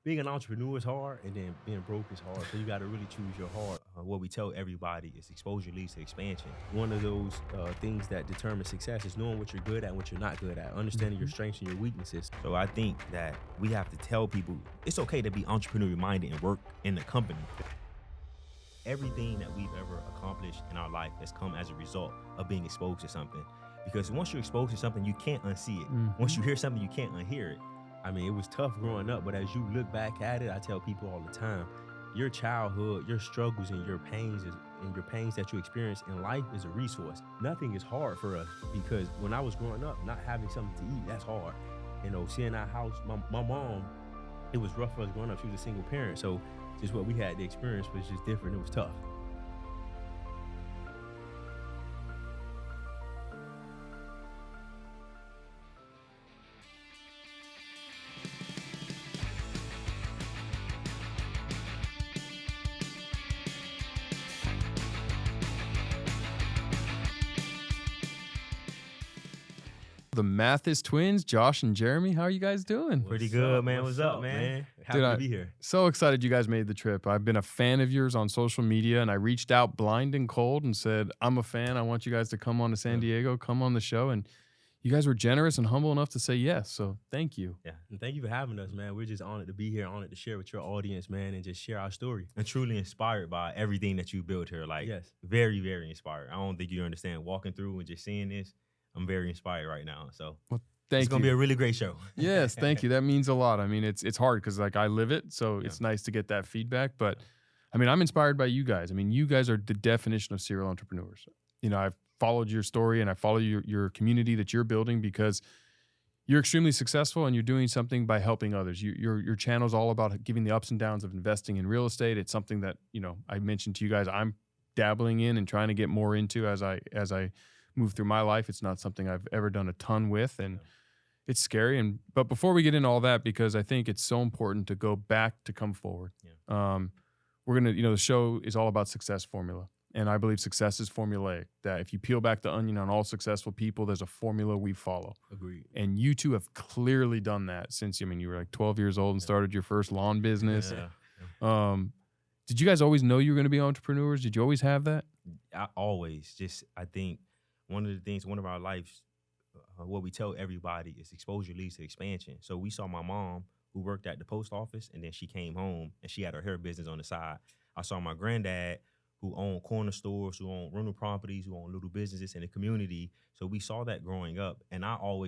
being an entrepreneur is hard, and then being broke is hard. So you got to really choose your heart. What we tell everybody is exposure leads to expansion. One of those things that determine success is knowing what you're good at and what you're not good at, understanding your strengths and your weaknesses. So I think that we have to tell people it's okay to be entrepreneurial minded and work in the company. Everything that we've ever accomplished in our life has come as a result of being exposed to something. Because once you're exposed to something, you can't unsee it. Once you hear something, you can't unhear it. I mean, it was tough growing up, but as you look back at it, I tell people all the time, your childhood, your struggles and your pains that you experience in life is a resource. Nothing is hard for us, because when I was growing up, not having something to eat, that's hard. You know, seeing our house, my mom, it was rough for us growing up. She was a single parent, so just what we had to experience was just different. It was tough. The Mathis twins, Josh and Jeremy. How are you guys doing? Pretty good, man. What's up, man? Happy to be here. So excited you guys made the trip. I've been a fan of yours on social media, and I reached out blind and cold and said, I'm a fan. I want you guys to come on to San Diego, come on the show. And you guys were generous and humble enough to say yes. So thank you. Yeah, and thank you for having us, man. We're just honored to be here, honored to share with your audience, man, and just share our story. And truly inspired by everything that you built here. Like, very, very inspired. I don't think you understand. Walking through and just seeing this, I'm very inspired right now. So it's going to be a really great show. Yes, thank you. That means a lot. I mean, it's hard because like I live it, so it's nice to get that feedback. But I mean, I'm inspired by you guys. I mean, you guys are the definition of serial entrepreneurs. You know, I've followed your story and I follow your community that you're building because you're extremely successful and you're doing something by helping others. Your channel is all about giving the ups and downs of investing in real estate. It's something that, you know, I mentioned to you guys I'm dabbling in and trying to get more into as I move through my life. It's not something I've ever done a ton with, and it's scary. But before we get into all that, because I think it's so important to go back to come forward. We're gonna, you know, the show is all about success formula, and I believe success is formulaic. That if you peel back the onion on all successful people, there's a formula we follow. Agreed. And you two have clearly done that since, I mean, you were like 12 years old and started your first lawn business. Did you guys always know you were going to be entrepreneurs? Did you always have that? I think one of our lives, what we tell everybody is exposure leads to expansion. So we saw my mom, who worked at the post office, and then she came home and she had her hair business on the side. I saw my granddad, who owned corner stores, who owned rental properties, who owned little businesses in the community. So we saw that growing up. And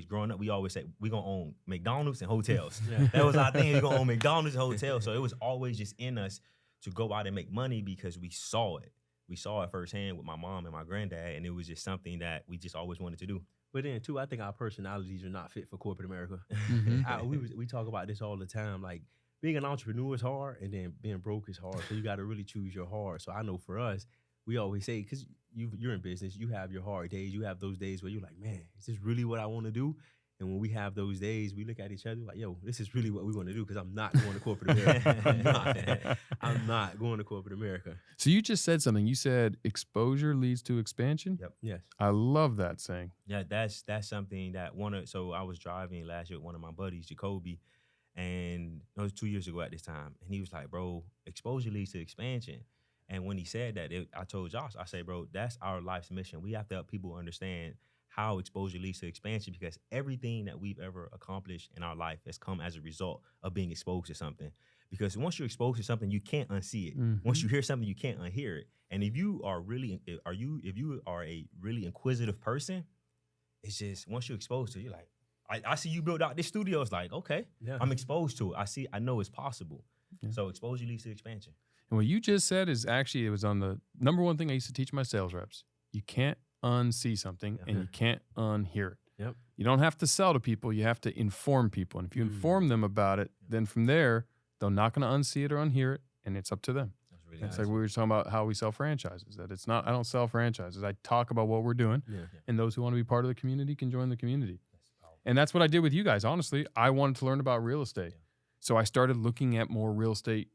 growing up, we always said, we're going to own McDonald's and hotels. That was our thing. We're going to own McDonald's and hotels. So it was always just in us to go out and make money because we saw it. We saw it firsthand with my mom and my granddad, and it was just something that we just always wanted to do. But then, too, I think our personalities are not fit for corporate America. We talk about this all the time. Like, being an entrepreneur is hard, and then being broke is hard. So you got to really choose your hard. So I know for us, we always say, because you're in business, you have your hard days. You have those days where you're like, man, is this really what I want to do? And when we have those days, we look at each other like, yo, this is really what we want to do, because I'm not going to corporate America. I'm not going to corporate America. So you just said something. You said exposure leads to expansion? Yep. Yes. I love that saying. Yeah, that's something that so I was driving last year with one of my buddies, Jacoby, and it was 2 years ago at this time. And he was like, bro, exposure leads to expansion. And when he said that, I told Josh, I said, bro, that's our life's mission. We have to help people understand how exposure leads to expansion, because everything that we've ever accomplished in our life has come as a result of being exposed to something. Because once you're exposed to something, you can't unsee it. Once you hear something, you can't unhear it. And if you are a really inquisitive person, it's just once you're exposed to it, you're like, I see you build out this studio. It's like, okay, I'm exposed to it. I know it's possible. So exposure leads to expansion. And what you just said is actually, it was on the number one thing I used to teach my sales reps. You can't unsee something and you can't unhear it. You don't have to sell to people. You have to inform people. And if you inform them about it, then from there, they're not going to unsee it or unhear it, and it's up to them. That's really nice. Like we were talking about how we sell franchises, that it's not, I don't sell franchises. I talk about what we're doing, and those who want to be part of the community can join the community. And that's what I did with you guys. Honestly, I wanted to learn about real estate. So I started looking at more real estate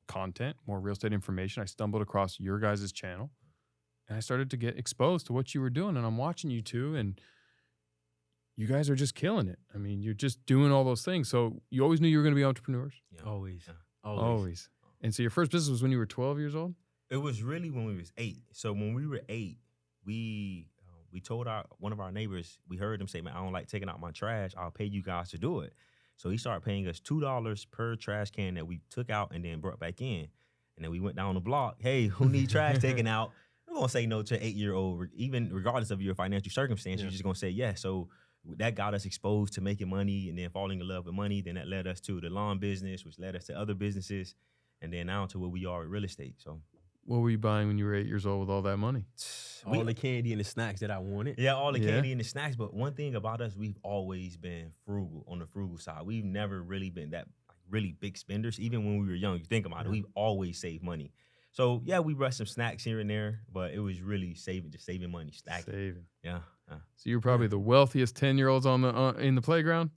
content, more real estate information. I stumbled across your guys' channel. And I started to get exposed to what you were doing, and I'm watching you two, and you guys are just killing it. I mean, you're just doing all those things. So you always knew you were going to be entrepreneurs? Yeah. Always. Always. And so your first business was when you were 12 years old? It was really when we was 8. So when we were 8, we told one of our neighbors, we heard them say, man, I don't like taking out my trash. I'll pay you guys to do it. So he started paying us $2 per trash can that we took out and then brought back in. And then we went down the block. Hey, who need trash taken out? We're going to say no to an 8-year-old, even regardless of your financial circumstance, you're just going to say yes. So that got us exposed to making money and then falling in love with money. Then that led us to the lawn business, which led us to other businesses. And then now to where we are with real estate. So what were you buying when you were 8 years old with all that money? All the candy and the snacks that I wanted. Yeah, all the candy and the snacks. But one thing about us, we've always been frugal, on the frugal side. We've never really been that really big spenders. Even when we were young, you think about it, we've always saved money. So yeah, we brought some snacks here and there, but it was really saving money, stacking. Saving. Yeah. So you're probably the wealthiest 10-year-olds on the in the playground.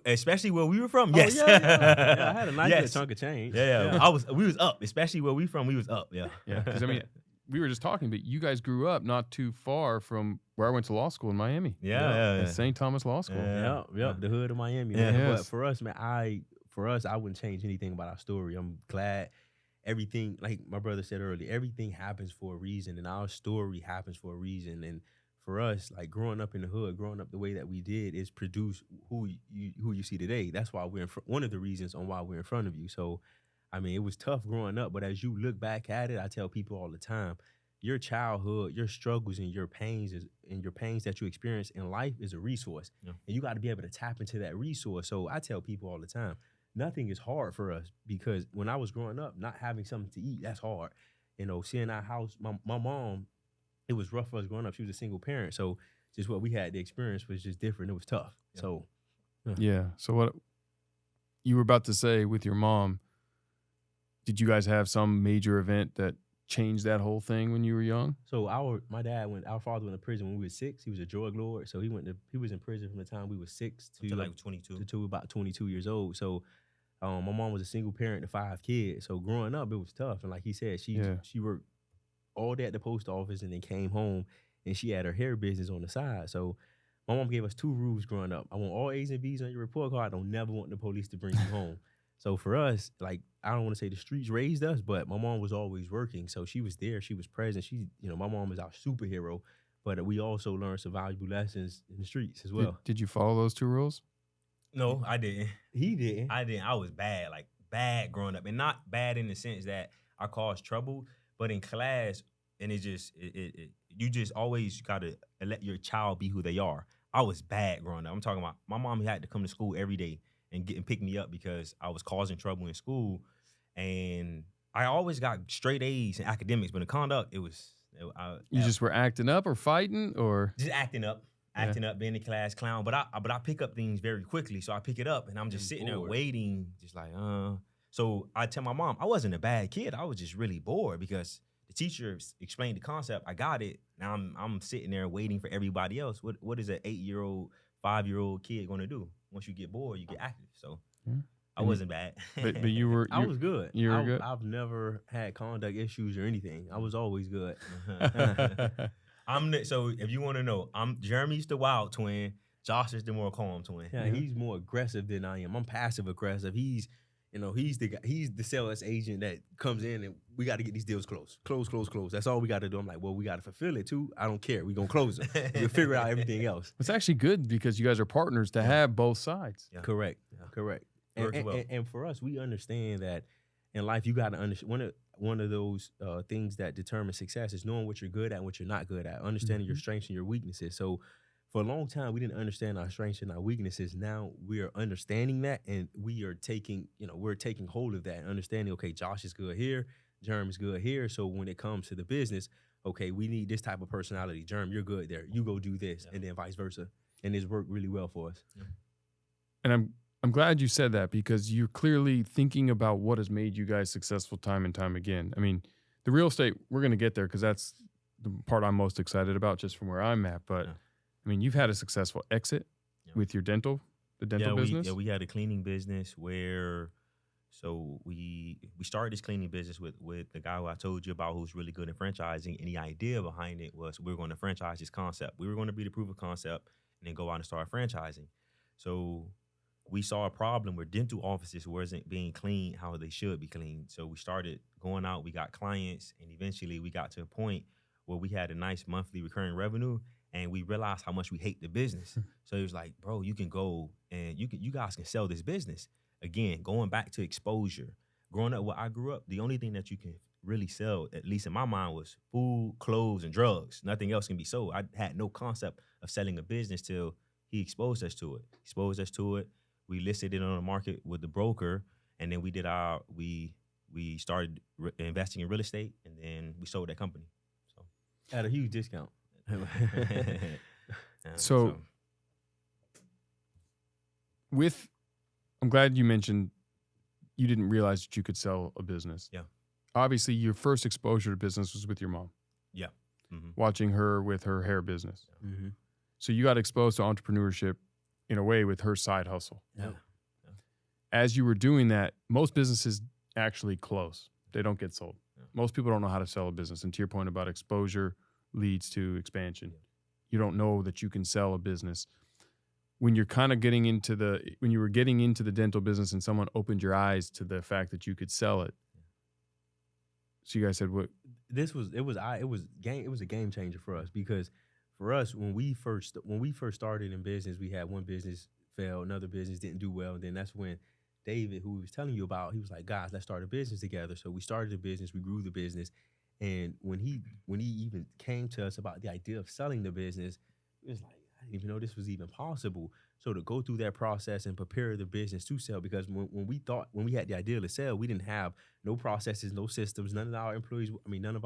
Especially where we were from. Yes. Yeah, I had a nice little chunk of change. Yeah. We was up, especially where we from. We was up. Yeah. Yeah. Because I mean, we were just talking, but you guys grew up not too far from where I went to law school in Miami. Yeah. St. Thomas Law School. Yep. The hood of Miami. Yeah. Man. But for us, man, I wouldn't change anything about our story. I'm glad. Everything, like my brother said earlier, everything happens for a reason, and our story happens for a reason. And for us, like growing up in the hood, growing up the way that we did, is produce who you see today. That's why we're one of the reasons on why we're in front of you. So, I mean, it was tough growing up, but as you look back at it, I tell people all the time, your childhood, your struggles and your pains that you experience in life is a resource, and you got to be able to tap into that resource. So I tell people all the time, nothing is hard for us, because when I was growing up, not having something to eat, that's hard. You know, seeing our house, my mom, it was rough for us growing up. She was a single parent. So just what we had to experience was just different. It was tough. Yeah. So, yeah. So what you were about to say with your mom, did you guys have some major event that changed that whole thing when you were young? So our father went to prison when we were 6. He was a drug lord. So he was in prison from the time we were 6 to like 22. To about 22 years old. So my mom was a single parent to 5 kids. So growing up, it was tough. And like he said, she worked all day at the post office and then came home, and she had her hair business on the side. So my mom gave us 2 rules growing up. I want all A's and B's on your report card. I don't never want the police to bring you home. So for us, like, I don't want to say the streets raised us, but my mom was always working. So she was there. She was present. My mom is our superhero, but we also learned some valuable lessons in the streets as well. Did you follow those 2 rules? No, I didn't. He didn't. I didn't. I was bad, like bad growing up, and not bad in the sense that I caused trouble, but in class, and you just always gotta let your child be who they are. I was bad growing up. I'm talking about my mom had to come to school every day and pick me up because I was causing trouble in school, and I always got straight A's in academics, but in conduct, you just were acting up or fighting or just acting up, being a class clown. But I pick up things very quickly, so I pick it up, and I'm just sitting there waiting, just like So I tell my mom I wasn't a bad kid. I was just really bored because the teacher explained the concept. I got it. Now I'm sitting there waiting for everybody else. What is an 8-year-old, 5-year-old kid gonna do? Once you get bored, you get active. So I wasn't bad. but you were. I was good. You were good. I've never had conduct issues or anything. I was always good. So if you want to know, Jeremy's the wild twin. Josh is the more calm twin. Yeah, he's more aggressive than I am. I'm passive aggressive. He's the guy. He's the sales agent that comes in and we got to get these deals closed. Close. That's all we got to do. I'm like, well, we got to fulfill it too. I don't care. We're gonna close them. We'll figure out everything else. It's actually good because you guys are partners to have both sides. Yeah. Correct. And for us, we understand that in life you got to understand one of those things that determine success is knowing what you're good at and what you're not good at, understanding your strengths and your weaknesses. So for a long time, we didn't understand our strengths and our weaknesses. Now we are understanding that, and we are taking hold of that and understanding, okay, Josh is good here, Jerem is good here. So when it comes to the business, okay, we need this type of personality. Jerem, you're good there. You go do this, and then vice versa. And it's worked really well for us. Yeah. And I'm glad you said that because you're clearly thinking about what has made you guys successful time and time again. I mean, the real estate, we're going to get there because that's the part I'm most excited about just from where I'm at. But I mean, you've had a successful exit with your dental business. We had a cleaning business where, so we started this cleaning business with the guy who I told you about who's really good at franchising. And the idea behind it was we were going to franchise this concept. We were going to be the proof of concept. and then go out and start franchising. So we saw a problem where dental offices wasn't being cleaned how they should be cleaned. So we started going out, we got clients, and eventually we got to a point where we had a nice monthly recurring revenue, and we realized how much we hate the business. So it was like, bro, you can go and you guys can sell this business. Again, going back to exposure. Growing up where I grew up, the only thing that you can really sell, at least in my mind, was food, clothes, and drugs. Nothing else can be sold. I had no concept of selling a business till he exposed us to it. We listed it on the market with the broker, and then we started investing in real estate, and then we sold that company. So at a huge discount. So I'm glad you mentioned you didn't realize that you could sell a business. Yeah. Obviously, your first exposure to business was with your mom. Yeah. Mm-hmm. Watching her with her hair business. Mm-hmm. So you got exposed to entrepreneurship in a way with her side hustle. Yeah. As you were doing that, most businesses actually close. They don't get sold. Yeah. Most people don't know how to sell a business. And to your point about exposure leads to expansion. Yeah. You don't know that you can sell a business. When you're kind of when you were getting into the dental business and someone opened your eyes to the fact that you could sell it. So you guys said what? It was a game changer for us, because for us, when we first started in business, we had one business fail, another business didn't do well, and then that's when David, who we was telling you about, he was like, guys, let's start a business together. So we started a business, we grew the business, and when he even came to us about the idea of selling the business, it was like, I didn't even know this was even possible. So to go through that process and prepare the business to sell, because when we had the idea to sell, we didn't have no processes, no systems, none of our employees, none of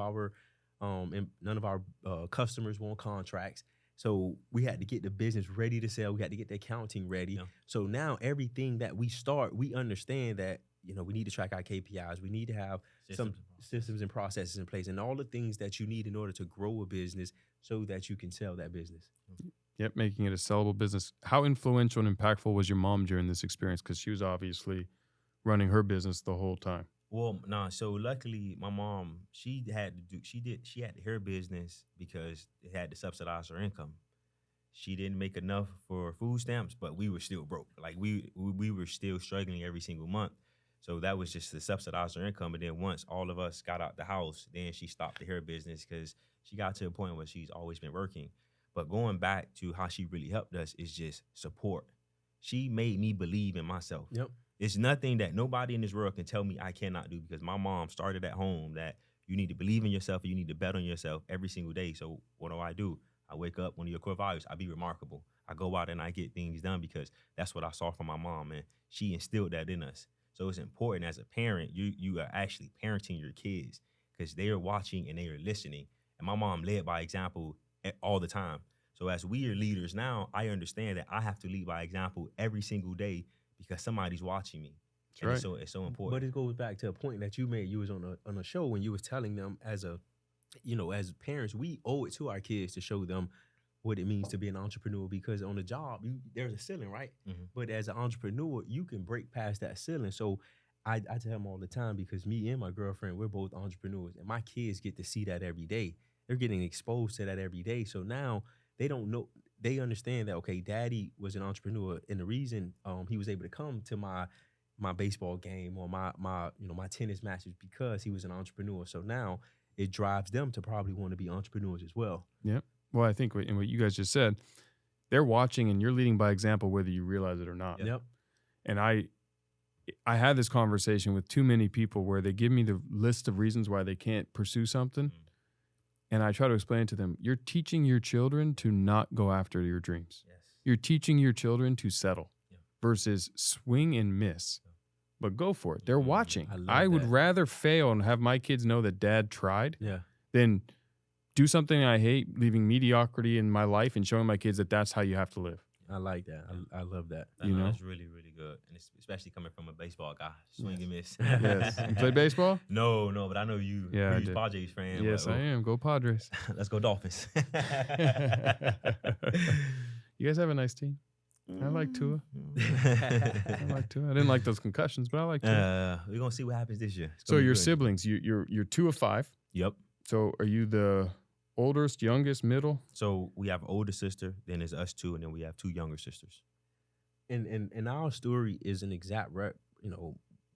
our customers were on contracts. So we had to get the business ready to sell. We had to get the accounting ready. Yeah. So now everything that we start, we understand that, we need to track our KPIs. We need to have some systems and processes in place, and all the things that you need in order to grow a business so that you can sell that business. Yep, making it a sellable business. How influential and impactful was your mom during this experience? Because she was obviously running her business the whole time. Well, so luckily my mom, she had her business because it had to subsidize her income. She didn't make enough for food stamps, but we were still broke. Like we were still struggling every single month. So that was just to subsidize her income. And then once all of us got out the house, then she stopped the hair business because she got to a point where she's always been working. But going back to how she really helped us is just support. She made me believe in myself. Yep. It's nothing that nobody in this world can tell me I cannot do, because my mom started at home that you need to believe in yourself and you need to bet on yourself every single day. So what do? I wake up, one of your core values, I be remarkable. I go out and I get things done because that's what I saw from my mom, and she instilled that in us. So it's important as a parent, you are actually parenting your kids because they are watching and they are listening. And my mom led by example all the time. So as we are leaders now, I understand that I have to lead by example every single day because somebody's watching me. That's right. It's so important. But it goes back to a point that you made. You was on a show when you was telling them as parents, we owe it to our kids to show them what it means to be an entrepreneur, because on the job, there's a ceiling, right? Mm-hmm. But as an entrepreneur, you can break past that ceiling. So I tell them all the time, because me and my girlfriend, we're both entrepreneurs, and my kids get to see that every day. They're getting exposed to that every day. So now they don't know. They understand that, okay, daddy was an entrepreneur, and the reason he was able to come to my baseball game or my tennis matches because he was an entrepreneur. So now it drives them to probably want to be entrepreneurs as well. Yep. Well, I think in what you guys just said, they're watching and you're leading by example whether you realize it or not. Yep. And I had this conversation with too many people where they give me the list of reasons why they can't pursue something. Mm-hmm. And I try to explain to them, you're teaching your children to not go after your dreams. Yes. You're teaching your children to settle versus swing and miss. But go for it. They're watching. I would rather fail and have my kids know that dad tried than do something I hate, leaving mediocrity in my life and showing my kids that that's how you have to live. I like that. I love that. That's really, really good. And it's especially coming from a baseball guy. Swing and miss. Yes. You play baseball? No, but I know you. Yeah, you're a Padres fan. Yes, I am. Go Padres. Let's go Dolphins. You guys have a nice team. I like Tua. I didn't like those concussions, but I like Tua. We're going to see what happens this year. So your siblings, you're 2 of 5. Yep. So are you the Oldest, youngest, middle? So we have an older sister, then there's us two, and then we have two younger sisters. And our story is an exact I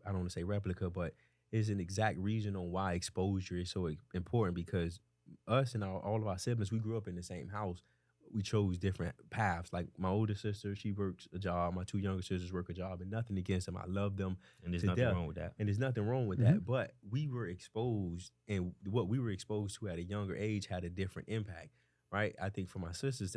don't want to say replica, but is an exact reason on why exposure is so important, because us and all of our siblings, we grew up in the same house. We chose different paths. Like my older sister, she works a job. My two younger sisters work a job, and nothing against them. I love them. And there's nothing wrong with that. And there's nothing wrong with that. But we were exposed, and what we were exposed to at a younger age had a different impact, right? I think for my sisters,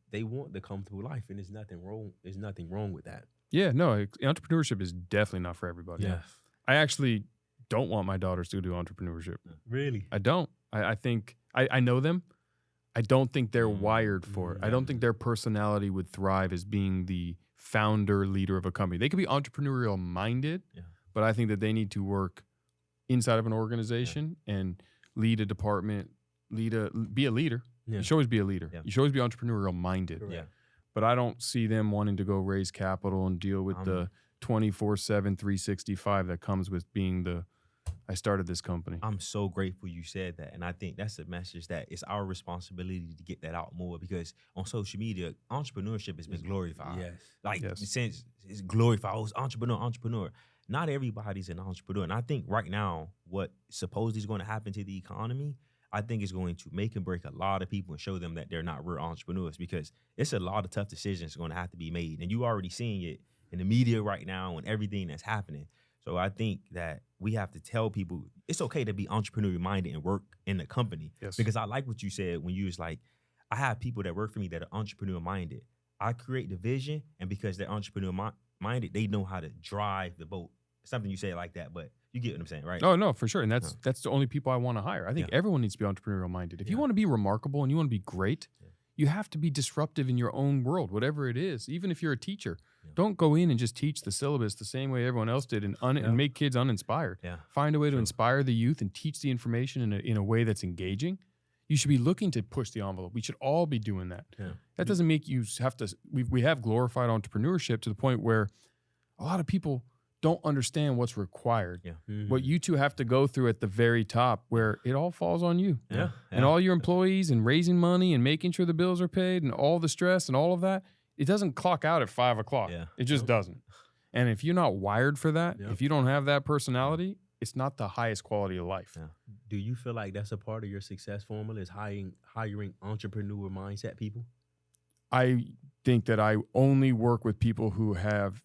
they want the comfortable life, and there's nothing wrong. There's nothing wrong with that. Yeah, no, entrepreneurship is definitely not for everybody. Yeah. I actually don't want my daughters to do entrepreneurship. Really? I don't. I think I know them. I don't think they're wired for it. I don't think their personality would thrive as being the founder, leader of a company. They could be entrepreneurial minded, but I think that they need to work inside of an organization and lead a department, be a leader. Yeah. You should always be a leader. Yeah. You should always be entrepreneurial minded. Yeah. But I don't see them wanting to go raise capital and deal with the 24/7, 365 that comes with being I started this company. I'm so grateful you said that. And I think that's a message that it's our responsibility to get that out more, because on social media, entrepreneurship has been glorified. Yes. Since it's glorified, it's entrepreneur. Not everybody's an entrepreneur. And I think right now, what supposedly is going to happen to the economy, I think is going to make and break a lot of people and show them that they're not real entrepreneurs, because it's a lot of tough decisions going to have to be made. And you already seeing it in the media right now and everything that's happening. So I think that we have to tell people it's okay to be entrepreneurial minded and work in the company. Yes. Because I like what you said when you was like, I have people that work for me that are entrepreneurial minded. I create the vision, and because they're entrepreneurial minded, they know how to drive the boat. Something you say like that, but you get what I'm saying, right? Oh, no, for sure. And that's the only people I want to hire. I think everyone needs to be entrepreneurial minded. If you want to be remarkable and you want to be great, you have to be disruptive in your own world, whatever it is. Even if you're a teacher, don't go in and just teach the syllabus the same way everyone else did and make kids uninspired. Find a way to inspire the youth and teach the information in a way that's engaging. You should be looking to push the envelope. We should all be doing that. That doesn't make you have to. We have glorified entrepreneurship to the point where a lot of people don't understand what's required. What you two have to go through at the very top, where it all falls on you. And all your employees and raising money and making sure the bills are paid and all the stress and all of that, it doesn't clock out at 5 o'clock. It just doesn't. And if you're not wired for that, if you don't have that personality, it's not the highest quality of life. Do you feel like that's a part of your success formula, is hiring entrepreneur mindset people? I think that I only work with people who have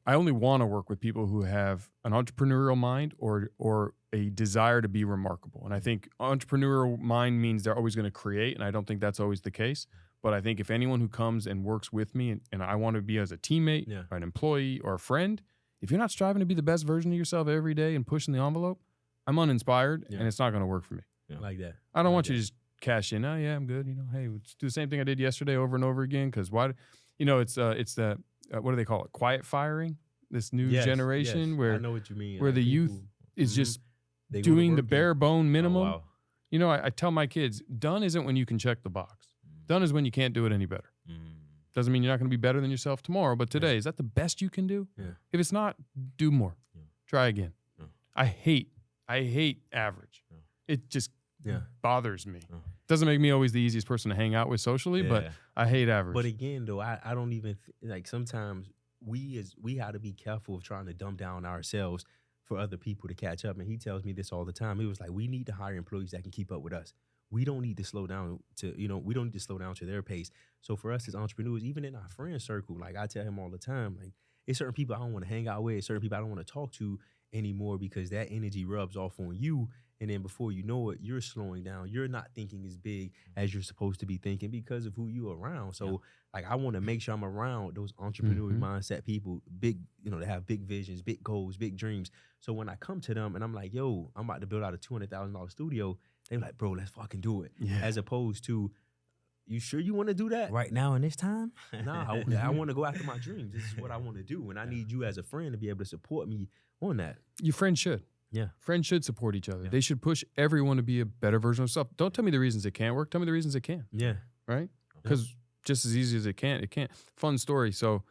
I only want to work with people who have an entrepreneurial mind or a desire to be remarkable. And I think entrepreneurial mind means they're always going to create, and I don't think that's always the case. But I think if anyone who comes and works with me and I want to be as a teammate or an employee or a friend, if you're not striving to be the best version of yourself every day and pushing the envelope, I'm uninspired and it's not going to work for me. Like that. I don't want you to just cash in. Oh, yeah, I'm good. Hey, let's do the same thing I did yesterday over and over again. Because why? It's the what do they call it? Quiet firing. This new generation where I know what you mean. Where the youth is just doing the bare bone minimum. Oh, wow. I tell my kids, done isn't when you can check the box. Done is when you can't do it any better. Doesn't mean you're not going to be better than yourself tomorrow, but today, is that the best you can do? If it's not, do more. Try again. I hate average. It just bothers me. Doesn't make me always the easiest person to hang out with socially, but I hate average. But again, though, I don't even like, sometimes we have to be careful of trying to dumb down ourselves for other people to catch up. And he tells me this all the time. He was like, we need to hire employees that can keep up with us. We don't need to slow down to their pace. So for us as entrepreneurs, even in our friend circle, like I tell him all the time, like, it's certain people I don't want to hang out with, certain people I don't want to talk to anymore, because that energy rubs off on you. And then before you know it, you're slowing down. You're not thinking as big as you're supposed to be thinking because of who you're around. So like, I want to make sure I'm around those entrepreneurial mindset people, big, they have big visions, big goals, big dreams. So when I come to them and I'm like, yo, I'm about to build out a $200,000 studio, they're like, bro, let's fucking do it. As opposed to, you sure you want to do that? Right now in this time? Nah, I want to go after my dreams. This is what I want to do. And I need you as a friend to be able to support me on that. Your friends should. Friends should support each other. They should push everyone to be a better version of self. Don't tell me the reasons it can't work. Tell me the reasons it can. Right? Because just as easy as it can't. Fun story. So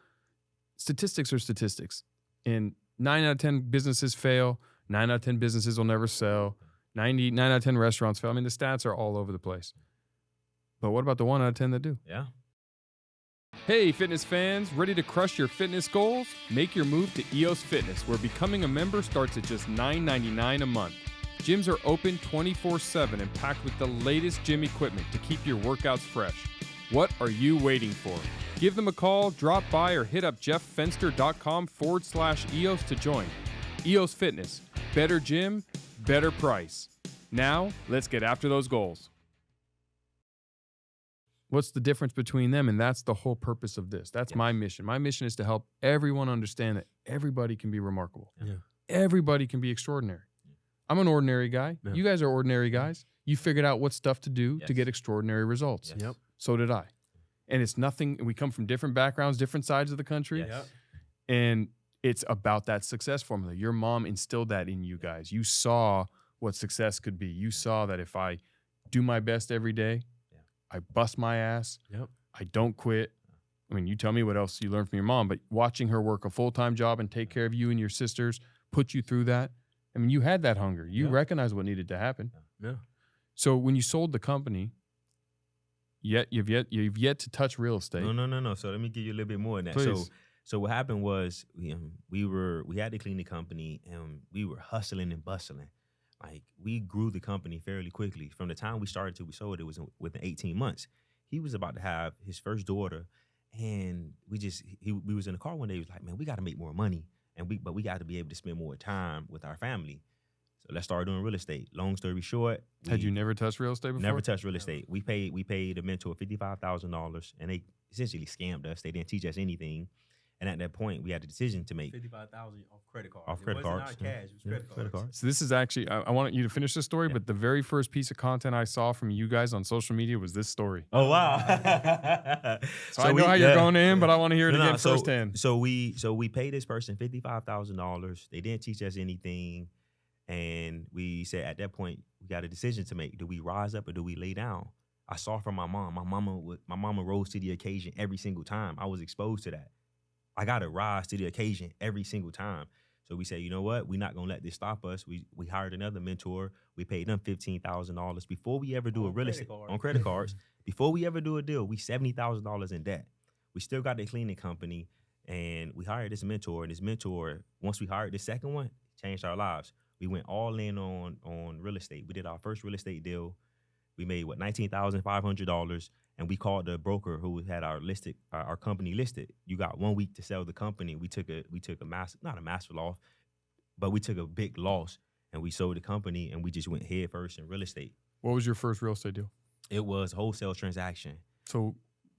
statistics are statistics. And 9 out of 10 businesses fail. 9 out of 10 businesses will never sell. 9 out of 10 restaurants fail. I mean, the stats are all over the place. But what about the 1 out of 10 that do? Yeah. Hey, fitness fans, ready to crush your fitness goals? Make your move to EOS Fitness, where becoming a member starts at just $9.99 a month. Gyms are open 24/7 and packed with the latest gym equipment to keep your workouts fresh. What are you waiting for? Give them a call, drop by, or hit up jefffenster.com/EOS to join. EOS Fitness, better gym, better price. Now, let's get after those goals. What's the difference between them? And that's the whole purpose of this. That's my mission. My mission is to help everyone understand that everybody can be remarkable. Yeah. Everybody can be extraordinary. I'm an ordinary guy. Yeah. You guys are ordinary guys. You figured out what stuff to do to Yes. get extraordinary results. Yes. Yep. So did I. And it's nothing, we come from different backgrounds, different sides of the country. Yes. Yep. And it's about that success formula. Your mom instilled that in you guys. You saw what success could be. You saw that if I do my best every day, I bust my ass, Yep. I don't quit. I mean, you tell me what else you learned from your mom, but watching her work a full-time job and take care of you and your sisters, put you through that. I mean, you had that hunger. You Yeah. recognized what needed to happen. Yeah. So when you sold the company, you've yet to touch real estate. No. So let me give you a little bit more than that. Please. So what happened was we had to clean the company and we were hustling and bustling. Like we grew the company fairly quickly. From the time we started till we sold, it was within 18 months. He was about to have his first daughter, and we was in the car one day. He was like, "Man, we got to make more money, but we got to be able to spend more time with our family. So let's start doing real estate." Long story short, Had you never touched real estate before? never touched real estate. We paid a mentor $55,000, and they essentially scammed us. They didn't teach us anything. And at that point, we had a decision to make. 55,000 off credit cards. Off credit cards. It wasn't our cash. It was credit cards. So this is actually, I want you to finish this story, but the very first piece of content I saw from you guys on social media was this story. Oh wow! So I know how you're going in, but I want to hear it again firsthand. So we paid this person $55,000. They didn't teach us anything, and we said at that point we got a decision to make: do we rise up or do we lay down? I saw from my mom. My mama rose to the occasion every single time. I was exposed to that. I got to rise to the occasion every single time. So we said, you know what? We're not going to let this stop us. We hired another mentor. We paid them $15,000 before we ever do a real estate on credit cards. Before we ever do a deal, we $70,000 in debt. We still got the cleaning company, and we hired this mentor. And this mentor, once we hired the second one, changed our lives. We went all in on real estate. We did our first real estate deal. We made $19,500. And we called the broker who had our company listed. You got 1 week to sell the company. We took a not a massive loss, but we took a big loss, and we sold the company, and we just went head first in real estate. What was your first real estate deal? It was wholesale transaction. So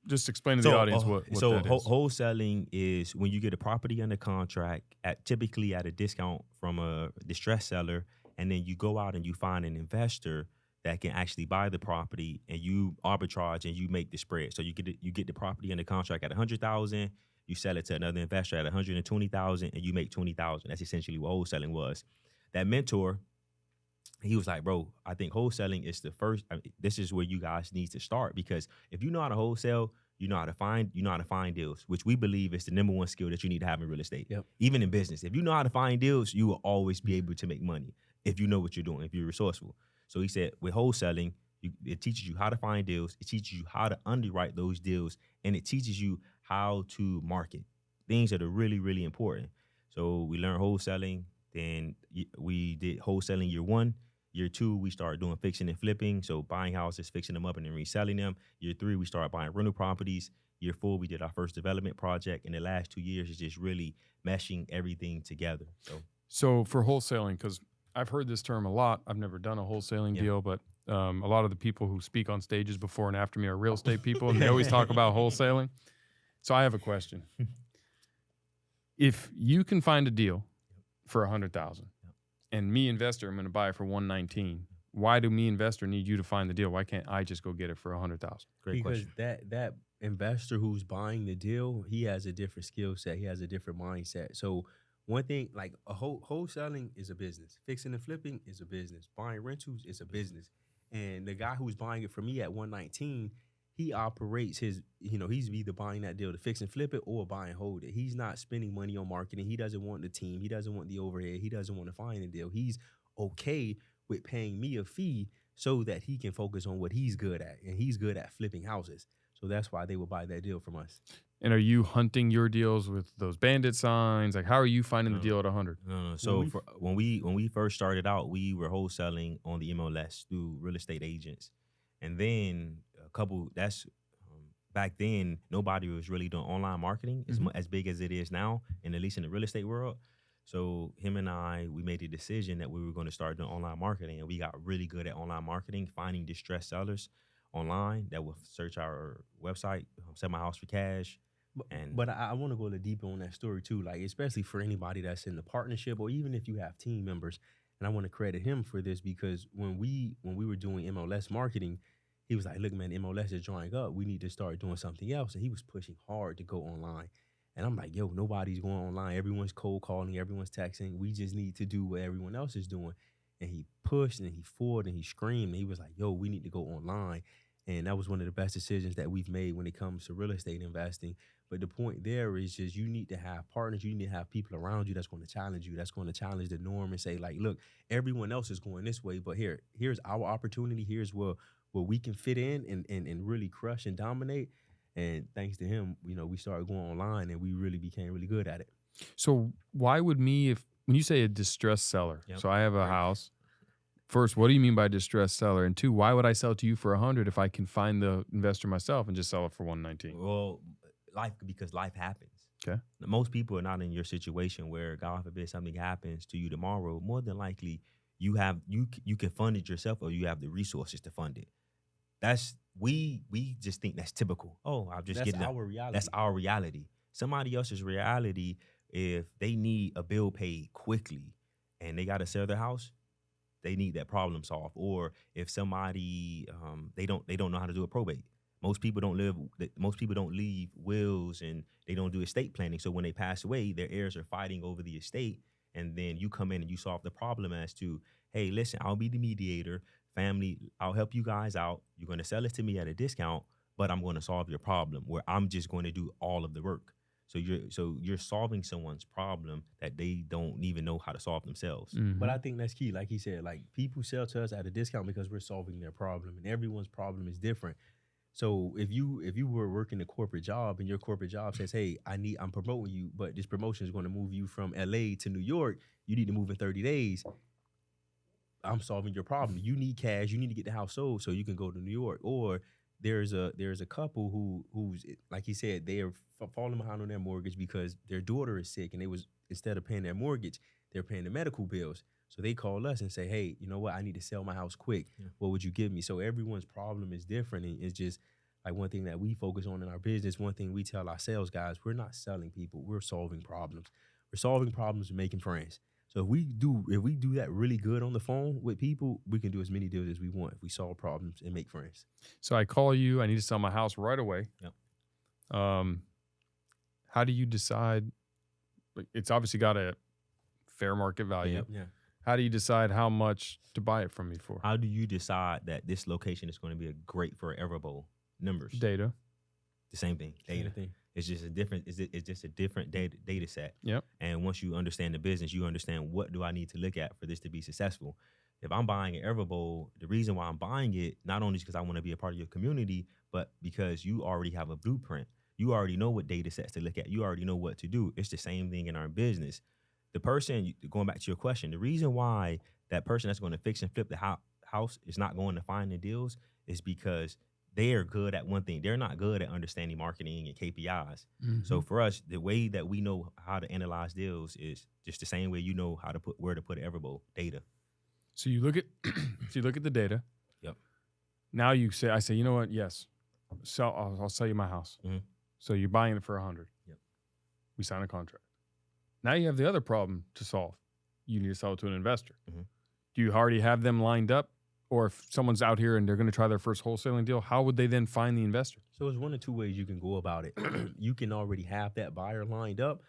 just explain to the audience what that is. Wholesaling is when you get a property under contract typically at a discount from a distressed seller, and then you go out and you find an investor that can actually buy the property, and you arbitrage and you make the spread. So you get the property under contract at $100,000, you sell it to another investor at $120,000, and you make $20,000. That's essentially what wholesaling was. That mentor, he was like, "Bro, I think wholesaling is the first. This is where you guys need to start, because if you know how to wholesale, you know how to find deals, which we believe is the number one skill that you need to have in real estate. Yep. Even in business, if you know how to find deals, you will always be able to make money if you know what you're doing, if you're resourceful." So he said, with wholesaling, it teaches you how to find deals, it teaches you how to underwrite those deals, and it teaches you how to market, things that are really, really important. So we learned wholesaling, then we did wholesaling year 1. Year 2, we started doing fixing and flipping, so buying houses, fixing them up, and then reselling them. Year 3, we started buying rental properties. Year 4, we did our first development project. And the last 2 years is just really meshing everything together. So for wholesaling, because I've heard this term a lot. I've never done a wholesaling deal, but a lot of the people who speak on stages before and after me are real estate people, and they always talk about wholesaling. So I have a question. If you can find a deal for $100,000, and me, investor, I'm going to buy it for $119,000, why do me, investor, need you to find the deal? Why can't I just go get it for $100,000? Great question. Because that investor who's buying the deal, he has a different skill set. He has a different mindset. So one thing, like wholesaling is a business. Fixing and flipping is a business. Buying rentals is a business. And the guy who's buying it for me at $119,000, he operates his, he's either buying that deal to fix and flip it or buy and hold it. He's not spending money on marketing. He doesn't want the team. He doesn't want the overhead. He doesn't want to find a deal. He's okay with paying me a fee so that he can focus on what he's good at, and he's good at flipping houses. So that's why they would buy that deal from us. And are you hunting your deals with those bandit signs? Like, how are you finding the No. deal at 100? No. So when we first started out, we were wholesaling on the MLS through real estate agents, and then back then nobody was really doing online marketing as big as it is now, and at least in the real estate world. So him and we made the decision that we were going to start doing online marketing, and we got really good at online marketing, finding distressed sellers online that will search our website, sell my house for cash. But I want to go a little deeper on that story too, like especially for anybody that's in the partnership, or even if you have team members. And I want to credit him for this, because when we were doing MLS marketing, he was like, "Look, man, MLS is drying up. We need to start doing something else." And he was pushing hard to go online. And I'm like, "Yo, nobody's going online. Everyone's cold calling. Everyone's texting. We just need to do what everyone else is doing." And he pushed and he fought and he screamed. And he was like, "Yo, we need to go online." And that was one of the best decisions that we've made when it comes to real estate investing. But the point there is just you need to have partners. You need to have people around you that's going to challenge you, that's going to challenge the norm and say, like, look, everyone else is going this way, but here's our opportunity. Here's where we can fit in and really crush and dominate. And thanks to him, we started going online, and we really became really good at it. So why would when you say a distressed seller, Yep. So I have a house. First, what do you mean by distressed seller? And two, why would I sell to you for 100 if I can find the investor myself and just sell it for 119? Well, because life happens. Okay. Most people are not in your situation where, God forbid, something happens to you tomorrow. More than likely, you can fund it yourself, or you have the resources to fund it. We just think that's typical. Oh, I'll just get it. That's our reality. That's our reality. Somebody else's reality, if they need a bill paid quickly and they got to sell their house, they need that problem solved. Or if somebody they don't know how to do a probate. Most people don't leave wills, and they don't do estate planning. So when they pass away, their heirs are fighting over the estate, and then you come in and you solve the problem as to, hey, listen, I'll be the mediator. Family, I'll help you guys out. You're going to sell it to me at a discount, but I'm going to solve your problem, where I'm just going to do all of the work. So you're solving someone's problem that they don't even know how to solve themselves. Mm-hmm. But I think that's key. Like he said, like, people sell to us at a discount because we're solving their problem, and everyone's problem is different. So if you were working a corporate job, and your corporate job says, "Hey, I'm promoting you, but this promotion is going to move you from LA to New York. You need to move in 30 days." I'm solving your problem. You need cash. You need to get the house sold so you can go to New York. Or there's a couple who's, like he said, they are falling behind on their mortgage because their daughter is sick, and instead of paying their mortgage, they're paying the medical bills. So they call us and say, "Hey, you know what? I need to sell my house quick. Yeah. What would you give me?" So everyone's problem is different. And it's just like one thing that we focus on in our business. One thing we tell our sales guys: we're not selling people. We're solving problems. We're solving problems and making friends. So if we do that really good on the phone with people, we can do as many deals as we want if we solve problems and make friends. So I call you. I need to sell my house right away. Yep. How do you decide? Like, it's obviously got a fair market value. Yep. Yeah. How do you decide how much to buy it from me for? How do you decide that this location is going to be a great forever bowl? Numbers. Data. The same thing. Data. Same thing. It's just a different. It's just a different data set. Yep. And once you understand the business, you understand what do I need to look at for this to be successful. If I'm buying an Everbowl, the reason why I'm buying it, not only is because I want to be a part of your community, but because you already have a blueprint. You already know what data sets to look at. You already know what to do. It's the same thing in our business. The person, going back to your question, the reason why that person that's going to fix and flip the house is not going to find the deals is because they are good at one thing. They're not good at understanding marketing and KPIs. Mm-hmm. So for us, the way that we know how to analyze deals is just the same way you know how to where to put Everbowl, data. So you look at the data. Yep. Now I say, you know what? Yes. So I'll sell you my house. Mm-hmm. So you're buying it for 100. Yep. We sign a contract. Now you have the other problem to solve. You need to sell it to an investor. Mm-hmm. Do you already have them lined up? Or if someone's out here and they're going to try their first wholesaling deal, how would they then find the investor? So it's one of two ways you can go about it. You can already have that buyer lined up.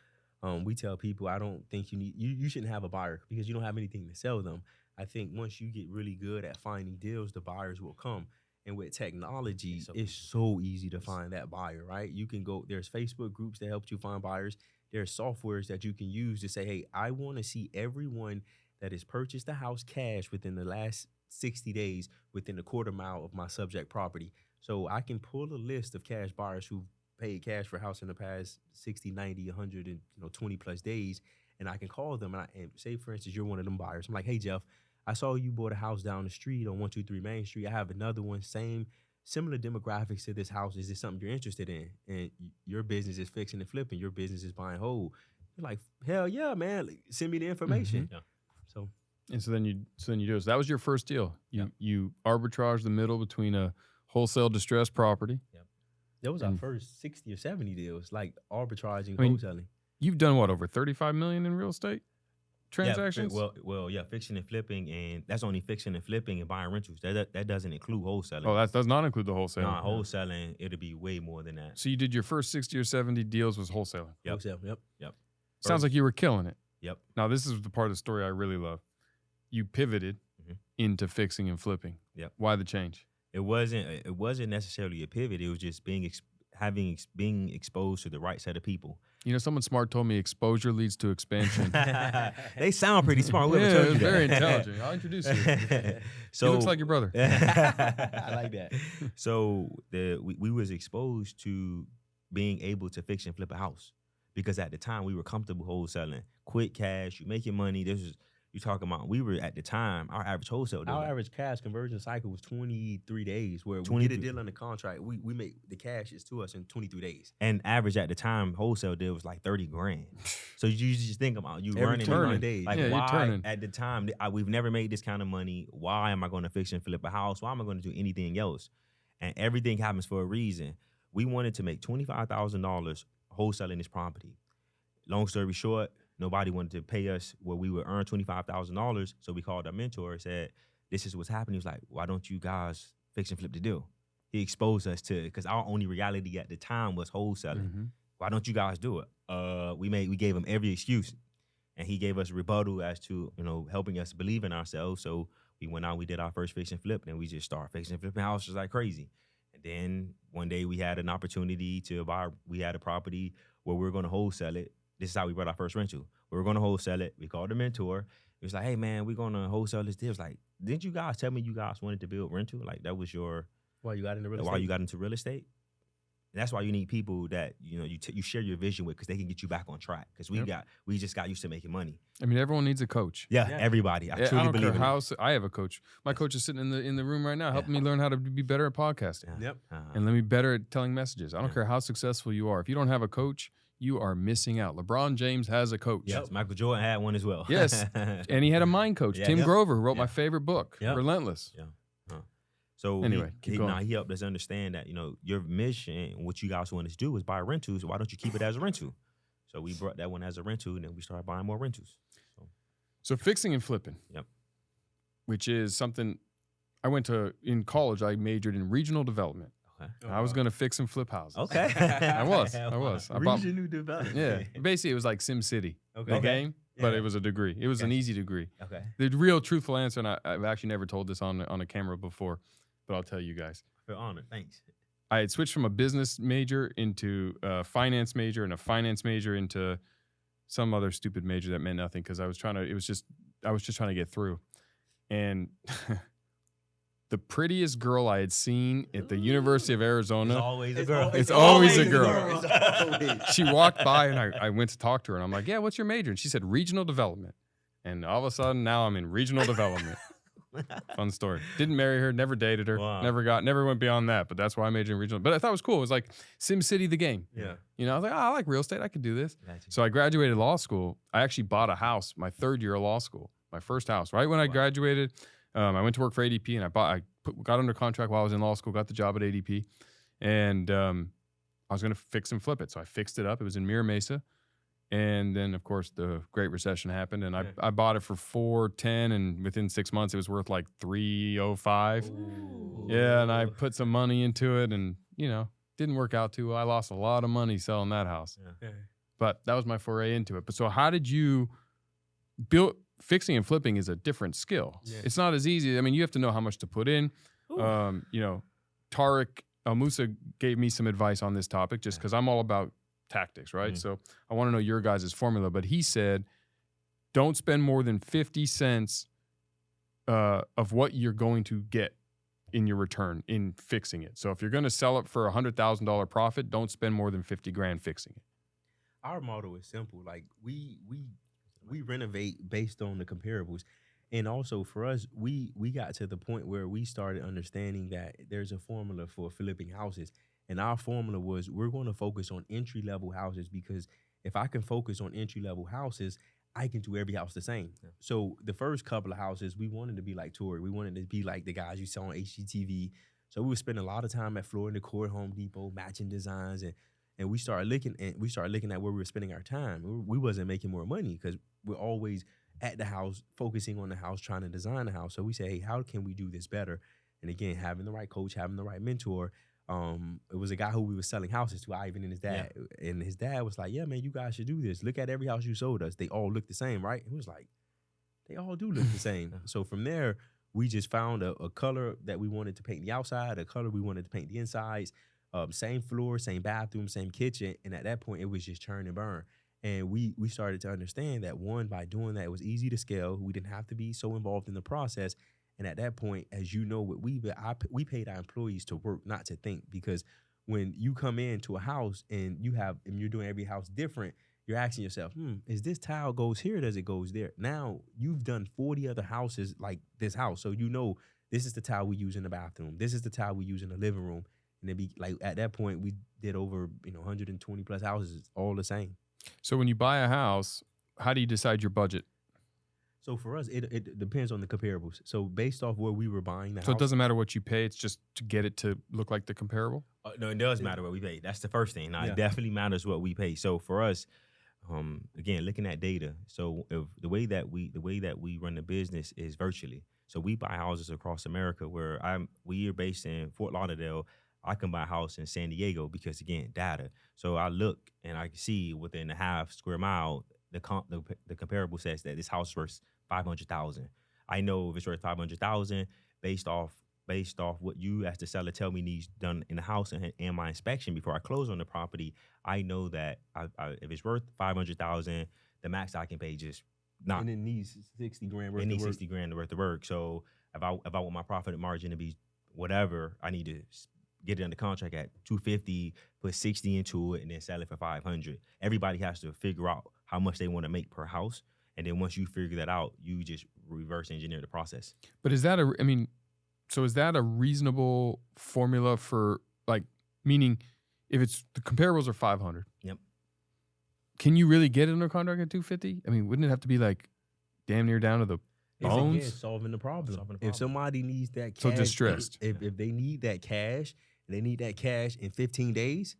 We tell people, I don't think you shouldn't have a buyer because you don't have anything to sell them. I think once you get really good at finding deals, the buyers will come. And with technology, it's so easy to find that buyer, right? You can go, there's Facebook groups that help you find buyers. There's softwares that you can use to say, hey, I want to see everyone that has purchased a house cash within the last 60 days within a quarter mile of my subject property. So I can pull a list of cash buyers who've paid cash for a house in the past 60, 90, 100, and 20 plus days. And I can call them and say, for instance, you're one of them buyers. I'm like, hey, Jeff, I saw you bought a house down the street on 123 Main Street. I have another one, similar demographics to this house. Is this something you're interested in? And your business is fixing and flipping. Your business is buying whole. You're like, hell yeah, man. Like, send me the information. Yeah. So then you do it. So that was your first deal. You arbitraged the middle between a wholesale distressed property. Yep. That was our first 60 or 70 deals, like arbitraging, I mean, wholesaling. You've done what, over 35 million in real estate transactions? Yeah, fixing and flipping, and that's only fixing and flipping and buying rentals. That doesn't include wholesaling. Oh, that does not include the wholesaling. Nah, wholesaling, it'll be way more than that. So you did your first 60 or 70 deals was wholesaling. Yep. Wholesale, yep. Sounds like you were killing it. Yep. Now, this is the part of the story I really love. You pivoted into fixing and flipping. Yep. Why the change? It wasn't necessarily a pivot. It was just being exposed to the right set of people. Someone smart told me exposure leads to expansion. They sound pretty smart. Yeah, told you that. very intelligent. I'll introduce you. So he looks like your brother. I like that. So we was exposed to being able to fix and flip a house, because at the time we were comfortable wholesaling, quick cash, you making money. You talking about, we were at the time, our average wholesale deal. Our average cash conversion cycle was 23 days, where we get a deal under contract. We make the cash is to us in 23 days. And average at the time wholesale deal was like 30 grand. So you just think about you Every running 29 days. Like, you're why turning. at the time we've never made this kind of money? Why am I going to fix and flip a house? Why am I going to do anything else? And everything happens for a reason. We wanted to make $25,000 wholesaling this property. Long story short, nobody wanted to pay us where we would earn $25,000. So we called our mentor and said, this is what's happening. He was like, why don't you guys fix and flip the deal? He exposed us to it, because our only reality at the time was wholesaling. Why don't you guys do it? We gave him every excuse. And he gave us a rebuttal as to, helping us believe in ourselves. So we went out, we did our first fix and flip, and we just started fixing and flipping houses like crazy. And then one day we had an opportunity to we had a property where we were going to wholesale it. This is how we brought our first rental. We were going to wholesale it. We called the mentor. It was like, hey, man, we're going to wholesale this deal. It was like, didn't you guys tell me you guys wanted to build rental? Like, that was why you got into real estate? Why you got into real estate? And that's why you need people that, you share your vision with, because they can get you back on track. Because we just got used to making money. I mean, everyone needs a coach. Yeah. Everybody. I truly don't believe care in it. I have a coach. My coach is sitting in the room right now, helping me learn how to be better at podcasting. Yep. And let me better at telling messages. I don't care how successful you are. If you don't have a coach, you are missing out. LeBron James has a coach. Yes, Michael Jordan had one as well. Yes, and he had a mind coach. Yeah. Tim Yep. Grover, who wrote my Yep. favorite book, Yep. Relentless. Yeah. So anyway, keep going. he helped us understand that, your mission, what you guys want us to do is buy rentals. Why don't you keep it as a rental? So we brought that one as a rental, and then we started buying more rentals. So fixing and flipping. Yep. Which is something in college, I majored in regional development. Okay. I was going to fix and flip houses. Okay. I was. I bought, Regional development. yeah. Basically, it was like Sim City, the game, but it was a degree. It was an easy degree. Okay. The real truthful answer, and I've actually never told this on a camera before, but I'll tell you guys. I feel honored. Thanks. I had switched from a business major into a finance major, and a finance major into some other stupid major that meant nothing, because I was just trying to get through. And the prettiest girl I had seen at the University of Arizona. It's always a girl. It's always a girl. Always. She walked by, and I went to talk to her, and I'm like, yeah, what's your major? And she said, regional development. And all of a sudden, now I'm in regional development. Fun story. Didn't marry her, never dated her, Wow. never went beyond that, but that's why I majored in regional. But I thought it was cool. It was like Sim City, the game. Yeah. I was like, I like real estate. I could do this. Gotcha. So I graduated law school. I actually bought a house my third year of law school, my first house. Right when I graduated, I went to work for ADP, and I got under contract while I was in law school, got the job at ADP, and I was going to fix and flip it. So I fixed it up. It was in Mira Mesa. And then, of course, the Great Recession happened, and I bought it for $410, and within 6 months, it was worth like $305. Ooh. Yeah, and I put some money into it, and didn't work out too well. I lost a lot of money selling that house, Yeah. but that was my foray into it. But so, how did you build? Fixing and flipping is a different skill. Yeah. It's not as easy. I mean, you have to know how much to put in. Tariq Musa gave me some advice on this topic, just because I'm all about tactics, right? Mhm. So I want to know your guys' formula. But he said, don't spend more than 50 cents of what you're going to get in your return in fixing it. So if you're going to sell it for $100,000 profit, don't spend more than 50 grand fixing it. Our model is simple. Like we renovate based on the comparables. And also for us, we got to the point where we started understanding that there's a formula for flipping houses. And our formula was we're going to focus on entry-level houses, because if I can focus on entry-level houses, I can do every house the same. Yeah. So the first couple of houses, we wanted to be like Tory. We wanted to be like the guys you saw on HGTV. So we would spend a lot of time at Florida Court, Home Depot, matching designs, and we started looking at where we were spending our time. We wasn't making more money because we're always at the house, focusing on the house, trying to design the house. So we say, hey, how can we do this better? And again, having the right coach, having the right mentor. It was a guy who we were selling houses to, Ivan and his dad. Yeah. And his dad was like, yeah, man, you guys should do this. Look at every house you sold us. They all look the same, right? It was like, they all do look the same. So from there, we just found a color that we wanted to paint the outside, a color we wanted to paint the insides, same floor, same bathroom, same kitchen. And at that point, it was just churn and burn. And we started to understand that, one, by doing that, it was easy to scale. We didn't have to be so involved in the process. And at that point, as you know, we paid our employees to work, not to think. Because when you come into a house and you're doing every house different, you're asking yourself, is this tile goes here or does it goes there? Now you've done 40 other houses like this house. So you know this is the tile we use in the bathroom. This is the tile we use in the living room. And it'd be like, at that point, we did over 120 plus houses, all the same. So when you buy a house, how do you decide your budget? So for us, it depends on the comparables. So based off where we were buying the house. So it doesn't matter what you pay. It's just to get it to look like the comparable? No, it does matter what we pay. That's the first thing. Now, It definitely matters what we pay. So for us, again, looking at data. So if the way that we run the business is virtually. So we buy houses across America. We are based in Fort Lauderdale. I can buy a house in San Diego because, again, data. So I look and I can see within a half square mile, the comparable says that this house worth $500,000. I know if it's worth $500,000 based off what you as the seller tell me needs done in the house and my inspection before I close on the property. I know that if it's worth $500,000, the max I can pay just not. And it needs 60 grand worth. It needs 60 grand worth of work. So if I want my profit margin to be whatever, I need to get it under contract at $250, put 60 into it, and then sell it for $500. Everybody has to figure out how much they want to make per house. And then once you figure that out, you just reverse engineer the process. But is that a reasonable formula for, like, meaning if it's the comparables are 500? Yep. Can you really get it under contract at 250? I mean, wouldn't it have to be like damn near down to the bones? It's, again, solving the problem. If somebody needs that cash, so distressed. If they need that cash, and they need that cash in 15 days,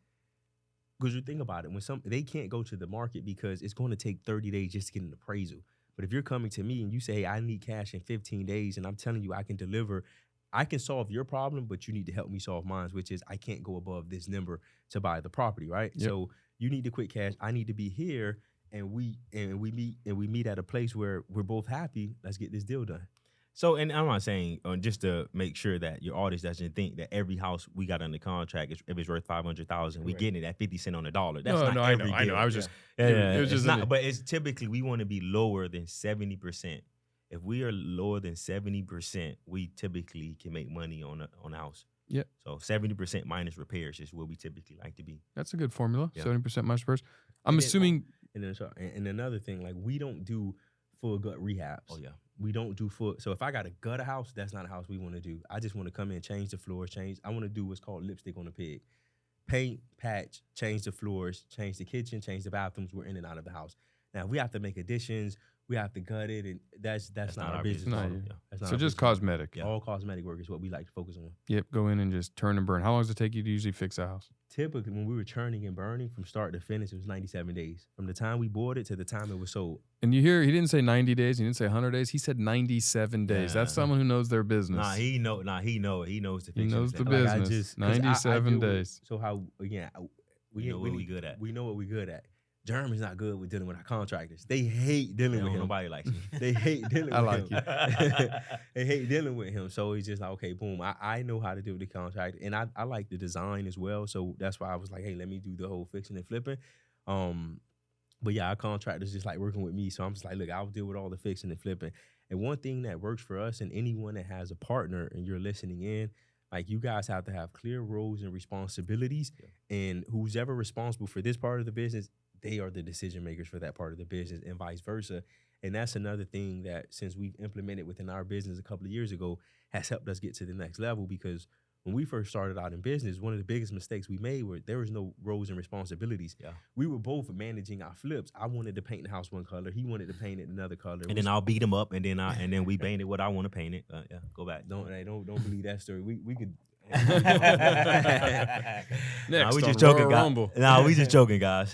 because you think about it, they can't go to the market because it's going to take 30 days just to get an appraisal. But if you're coming to me and you say, hey, I need cash in 15 days, and I'm telling you I can deliver, I can solve your problem, but you need to help me solve mine, which is I can't go above this number to buy the property, right? Yep. So you need to quit cash. I need to be here, and we meet at a place where we're both happy. Let's get this deal done. So, and I'm not saying just to make sure that your audience doesn't think that every house we got under contract, if it's worth $500,000, we getting it at 50 cents on the dollar. That's not every deal. I know. I was just, it was just not. But it's typically we want to be lower than 70%. If we are lower than 70%, we typically can make money on a house. Yeah. So 70% minus repairs is where we typically like to be. That's a good formula. Yeah. 70% minus repairs. I'm assuming. And another thing, like, we don't do full gut rehabs. Oh yeah. We don't do full. So if I got to gut a house, that's not a house we want to do. I just want to come in, change the floors, I want to do what's called lipstick on a pig. Paint, patch, change the floors, change the kitchen, change the bathrooms. We're in and out of the house. Now, we have to make additions. We have to gut it, and that's not our business. So just cosmetic. Yeah. All cosmetic work is what we like to focus on. Yep, go in and just turn and burn. How long does it take you to usually fix a house? Typically, when we were churning and burning from start to finish, it was 97 days. From the time we bought it to the time it was sold. And you hear, he didn't say 90 days, he didn't say 100 days, he said 97 days. That's someone who knows their business. He knows the fix. He knows the business. 97 days. So how, again, we know what we're good at. We know what we're good at. Jeremy's not good with dealing with our contractors. They hate dealing with him. Nobody likes me. They hate dealing with him. I like you. They hate dealing with him. So he's just like, okay, boom. I know how to deal with the contractor. And I like the design as well. So that's why I was like, hey, let me do the whole fixing and flipping. But yeah, our contractors just like working with me. So I'm just like, look, I'll deal with all the fixing and flipping. And one thing that works for us and anyone that has a partner and you're listening in, like you guys have to have clear roles and responsibilities. Yeah. And who's ever responsible for this part of the business, they are the decision makers for that part of the business and vice versa. And that's another thing that since we've implemented within our business a couple of years ago has helped us get to the next level, because when we first started out in business, one of the biggest mistakes we made were there was no roles and responsibilities. Yeah. We were both managing our flips. I wanted to paint the house one color. He wanted to paint it another color. And then I'll beat him up, and then we paint it what I want to paint it. Yeah, go back. Don't believe that story. We could. Next, we just joking, guys. No, we just joking, guys.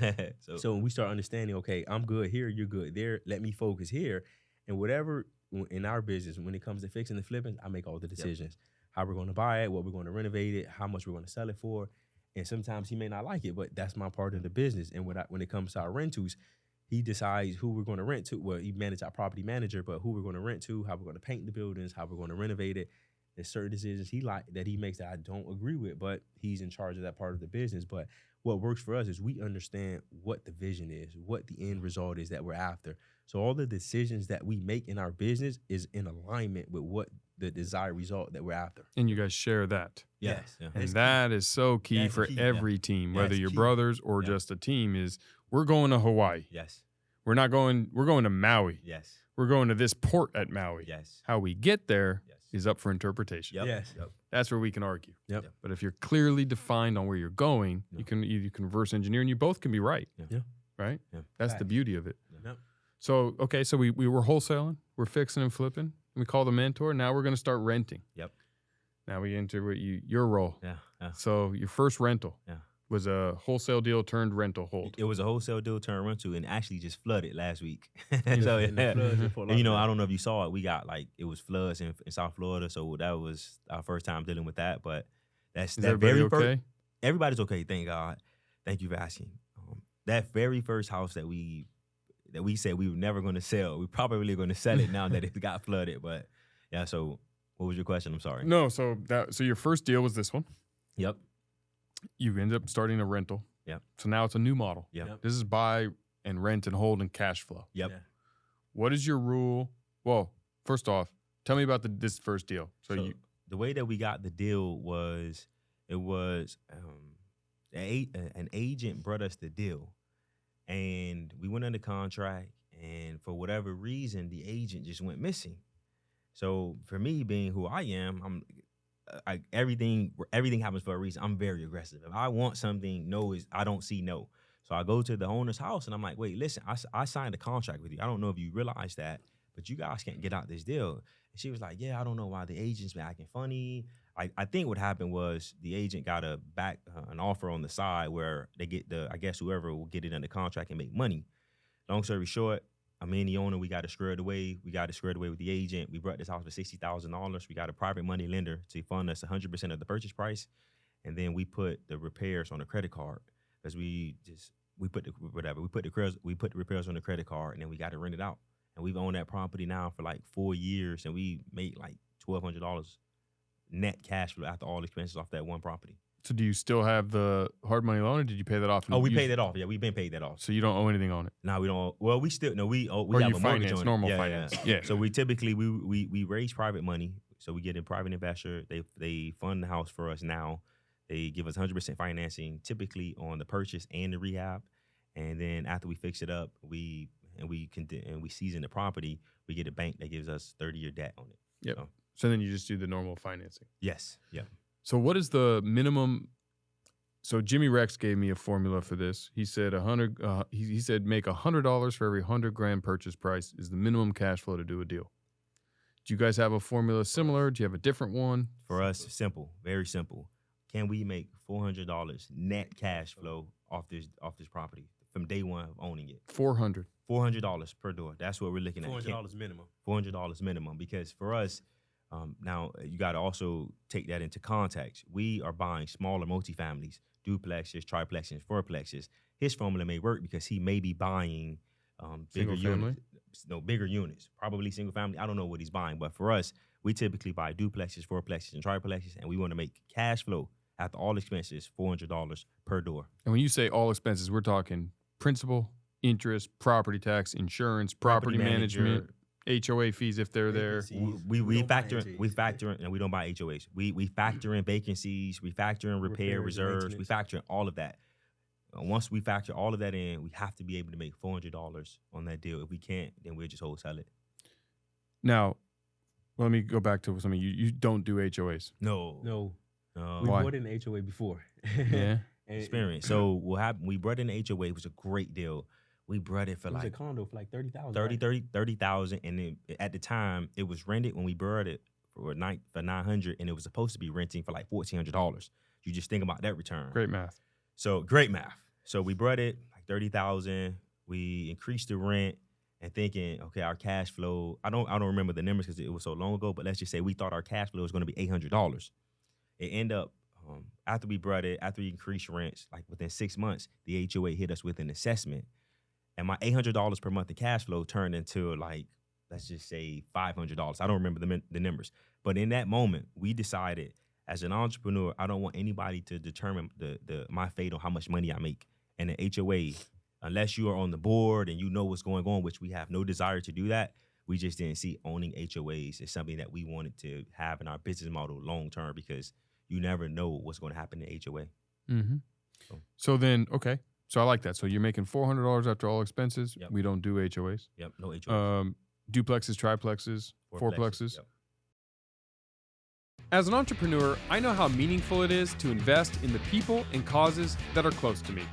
So when we start understanding, okay, I'm good here, you're good there. Let me focus here, and whatever in our business when it comes to fixing and flipping, I make all the decisions. Yep. How we're going to buy it, what we're going to renovate it, how much we're going to sell it for. And sometimes he may not like it, but that's my part of the business. And when it comes to our rentals, he decides who we're going to rent to. Well, he manages our property manager, but who we're going to rent to, how we're going to paint the buildings, how we're going to renovate it. There's certain decisions he makes that I don't agree with, but he's in charge of that part of the business. But what works for us is we understand what the vision is, what the end result is that we're after. So all the decisions that we make in our business is in alignment with what the desired result that we're after. And you guys share that. Yes. Yeah. And that is so key for every team, whether you're brothers or just a team, is we're going to Hawaii. Yes. We're going to Maui. Yes. We're going to this port at Maui. Yes. How we get there is up for interpretation. Yep. Yes. Yep. That's where we can argue. Yep. But if you're clearly defined on where you're going, you can reverse engineer, and you both can be right. Yeah. Right? Yeah. That's the beauty of it. Yep. So, okay, so we were wholesaling, we're fixing and flipping, and we call the mentor. Now we're going to start renting. Yep. Now we enter your role. Yeah. So your first rental was a wholesale deal turned rental hold. It was a wholesale deal turned rental, and actually just flooded last week. So and, you know, I don't know if you saw it. We got it was floods in South Florida, so that was our first time dealing with that. But is everybody okay? Everybody's okay, thank God. Thank you for asking. That very first house that we said we were never going to sell, we're probably going to sell it now that it got flooded. But yeah, so what was your question? I'm sorry. No, so your first deal was this one. Yep. You ended up starting a rental. Yep. So now it's a new model. Yep. This is buy and rent and hold and cash flow. Yep. Yeah. What is your rule? Well, first off, tell me about this first deal. So the way that we got the deal was an agent brought us the deal, and we went under contract, and for whatever reason, the agent just went missing. So for me, being who I am, everything happens for a reason. I'm very aggressive. If I want something, I don't see no. So I go to the owner's house and I'm like, wait, listen, I signed a contract with you. I don't know if you realize that, but you guys can't get out this deal. And she was like, yeah, I don't know why the agent's been acting funny. I think what happened was the agent got an offer on the side where they get I guess whoever will get it under contract and make money. Long story short, me and the owner, we got it squared away. We got it squared away with the agent. We brought this house for $60,000. We got a private money lender to fund us 100% of the purchase price. And then we put the repairs on the credit card because we put the repairs on the credit card, and then we got it rented out. And we've owned that property now for 4 years, and we made $1,200 net cash flow after all expenses off that one property. So do you still have the hard money loan, or did you pay that off? Oh, we paid that off. Yeah, we've been paid that off. So you don't owe anything on it? No, we don't. Well, we still we have a mortgage on it. Normal finance. Yeah. So we typically we raise private money. So we get a private investor. They fund the house for us now. They give us 100% financing, typically on the purchase and the rehab. And then after we fix it up, we season the property, we get a bank that gives us 30-year debt on it. Yep. So then you just do the normal financing. Yes. Yeah. So what is the minimum? So Jimmy Rex gave me a formula for this. He said he said make $100 for every $100,000 purchase price is the minimum cash flow to do a deal. Do you guys have a formula similar? Do you have a different one? For us, simple, very simple. Can we make $400 net cash flow off this property from day one of owning it? $400 per door. That's what we're looking at. $400 minimum. $400 minimum, because for us. Now, you got to also take that into context. We are buying smaller multifamilies, duplexes, triplexes, fourplexes. His formula may work because he may be buying bigger units. No, bigger units, probably single family. I don't know what he's buying. But for us, we typically buy duplexes, fourplexes, and triplexes, and we want to make cash flow after all expenses, $400 per door. And when you say all expenses, we're talking principal, interest, property tax, insurance, property management, HOA fees if they're there. We factor in, and we don't buy HOAs. We factor in vacancies, we factor in repair reserves, we factor in all of that. Once we factor all of that in, we have to be able to make $400 on that deal. If we can't, then we'll just wholesale it. Now, let me go back to something. You don't do HOAs. No. We Why? bought an HOA before. Yeah. Experience. So what happened? We brought in an HOA. It was a great deal. We brought it for It was like a condo for like $30,000. 30,000, and then at the time it was rented when we brought it for $900, and it was supposed to be renting for like $1,400. You just think about that return. Great math. So great math. So we brought it like 30,000. We increased the rent and thinking, okay, our cash flow. I don't remember the numbers because it was so long ago. But let's just say we thought our cash flow was going to be $800. It ended up after we brought it, after we increased rents, like within 6 months, the HOA hit us with an assessment. And my $800 per month in cash flow turned into like, let's just say $500. I don't remember the numbers. But in that moment, we decided as an entrepreneur, I don't want anybody to determine my fate on how much money I make. And the HOA, unless you are on the board and you know what's going on, which we have no desire to do that, we just didn't see owning HOAs as something that we wanted to have in our business model long term because you never know what's going to happen in HOA. Mm-hmm. So then, okay. So I like that. So you're making $400 after all expenses. Yep. We don't do HOAs. Yep, no HOAs. Duplexes, triplexes, fourplexes. Yep. As an entrepreneur, I know how meaningful it is to invest in the people and causes that are close to me.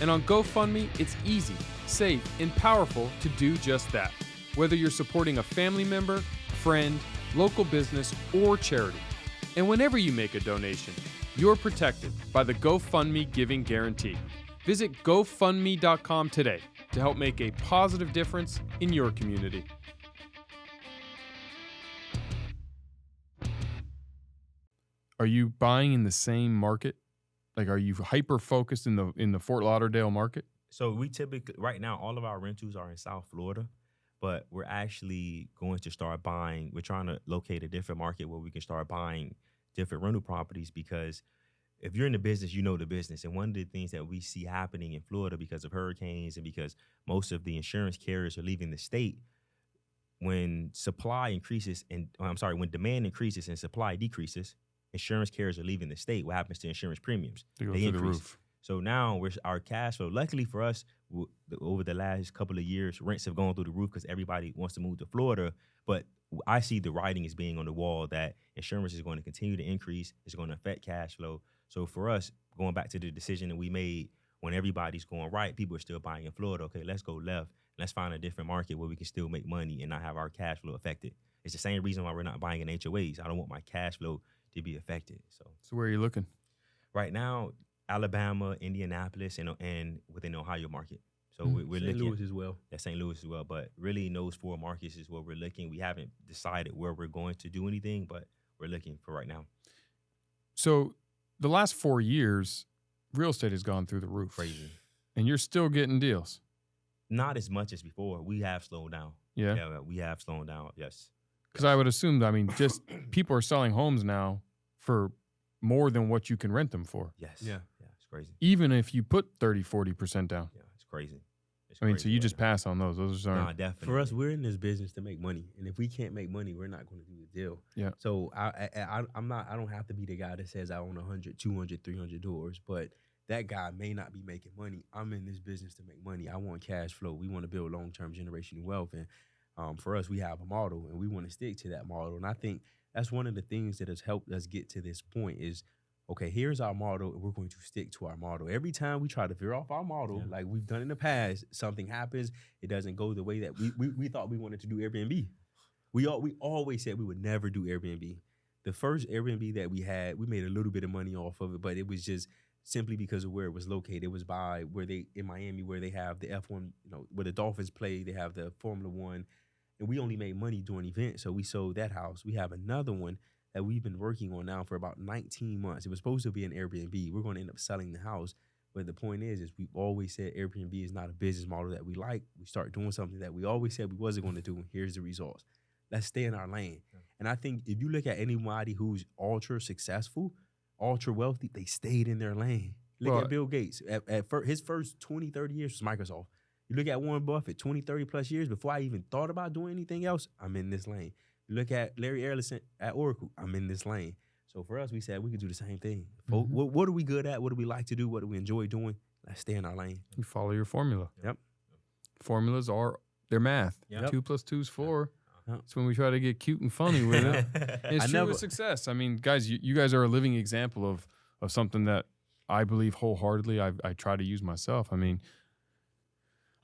And on GoFundMe, it's easy, safe, and powerful to do just that. Whether you're supporting a family member, friend, local business, or charity. And whenever you make a donation, you're protected by the GoFundMe Giving Guarantee. Visit GoFundMe.com today to help make a positive difference in your community. Are you buying in the same market? Like, are you hyper-focused in the Fort Lauderdale market? So we typically, right now, all of our rentals are in South Florida, but we're actually going to start buying. We're trying to locate a different market where we can start buying different rental properties because if you're in the business, you know the business. And one of the things that we see happening in Florida because of hurricanes and because most of the insurance carriers are leaving the state, when supply increases when demand increases and supply decreases, insurance carriers are leaving the state. What happens to insurance premiums? They go through the roof. So now our cash flow, luckily for us, over the last couple of years, rents have gone through the roof because everybody wants to move to Florida. But I see the writing as being on the wall that insurance is going to continue to increase. It's going to affect cash flow. So for us, going back to the decision that we made when everybody's going right, people are still buying in Florida. Okay, let's go left. Let's find a different market where we can still make money and not have our cash flow affected. It's the same reason why we're not buying in HOAs. I don't want my cash flow to be affected. So where are you looking? Right now, Alabama, Indianapolis, and within the Ohio market. So we're looking. St. Louis as well. Yeah, St. Louis as well. But really, in those 4 markets is where we're looking. We haven't decided where we're going to do anything, but we're looking for right now. So the last 4 years, real estate has gone through the roof. Crazy. And you're still getting deals. Not as much as before. We have slowed down. Yeah, we have slowed down, yes. Because I would assume, just people are selling homes now for more than what you can rent them for. Yes. Yeah. Yeah, it's crazy. Even if you put 30-40% down. Yeah, it's crazy. So you just pass on those. Those are definitely. For us, we're in this business to make money, and if we can't make money, we're not going to do the deal. Yeah. So I'm not. I don't have to be the guy that says I own 100, 200, 300 doors, but that guy may not be making money. I'm in this business to make money. I want cash flow. We want to build long-term generational wealth, and for us, we have a model, and we want to stick to that model. And I think that's one of the things that has helped us get to this point is, okay, here's our model, and we're going to stick to our model. Every time we try to veer off our model, like we've done in the past, something happens. It doesn't go the way that we thought we wanted to do Airbnb. We always said we would never do Airbnb. The first Airbnb that we had, we made a little bit of money off of it, but it was just simply because of where it was located. It was by where in Miami, where they have the F1, where the Dolphins play, they have the Formula One, and we only made money during events, so we sold that house. We have another one that we've been working on now for about 19 months. It was supposed to be an Airbnb. We're going to end up selling the house. But the point is we've always said Airbnb is not a business model that we like. We start doing something that we always said we wasn't going to do, and here's the results. Let's stay in our lane. Yeah. And I think if you look at anybody who's ultra successful, ultra wealthy, they stayed in their lane. Look at Bill Gates. His first 20, 30 years was Microsoft. You look at Warren Buffett, 20, 30 plus years before I even thought about doing anything else, I'm in this lane. You look at Larry Ellison at Oracle, I'm in this lane. So for us, we said we could do the same thing. What are we good at? What do we like to do? What do we enjoy doing? Let's stay in our lane. You follow your formula. Yep. Formulas they're math. Yep. 2 + 2 is 4. Yep. It's when we try to get cute and funny with it. It's true with success. I mean, guys, you guys are a living example of something that I believe wholeheartedly. I try to use myself. I mean,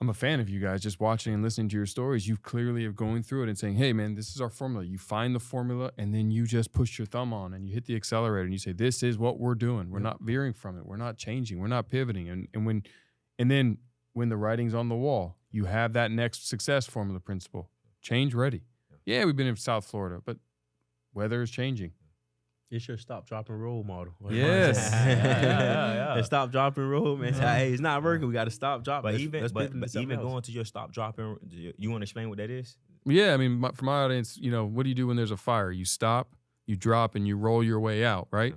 I'm a fan of you guys, just watching and listening to your stories. You clearly are going through it and saying, hey, man, this is our formula. You find the formula, and then you just push your thumb on and you hit the accelerator and you say, this is what we're doing. We're not veering from it. We're not changing. We're not pivoting. And then when the writing's on the wall, you have that next success formula principle. Change ready. Yeah, we've been in South Florida, but weather is changing. It's your stop, drop, and roll model. Yes. And stop, drop, and roll, man. Say, hey, it's not working. We got to stop, drop. But Let's even pivot else. going to your stop, drop, and you want to explain what that is? Yeah, I mean, for my audience, what do you do when there's a fire? You stop, you drop, and you roll your way out, right?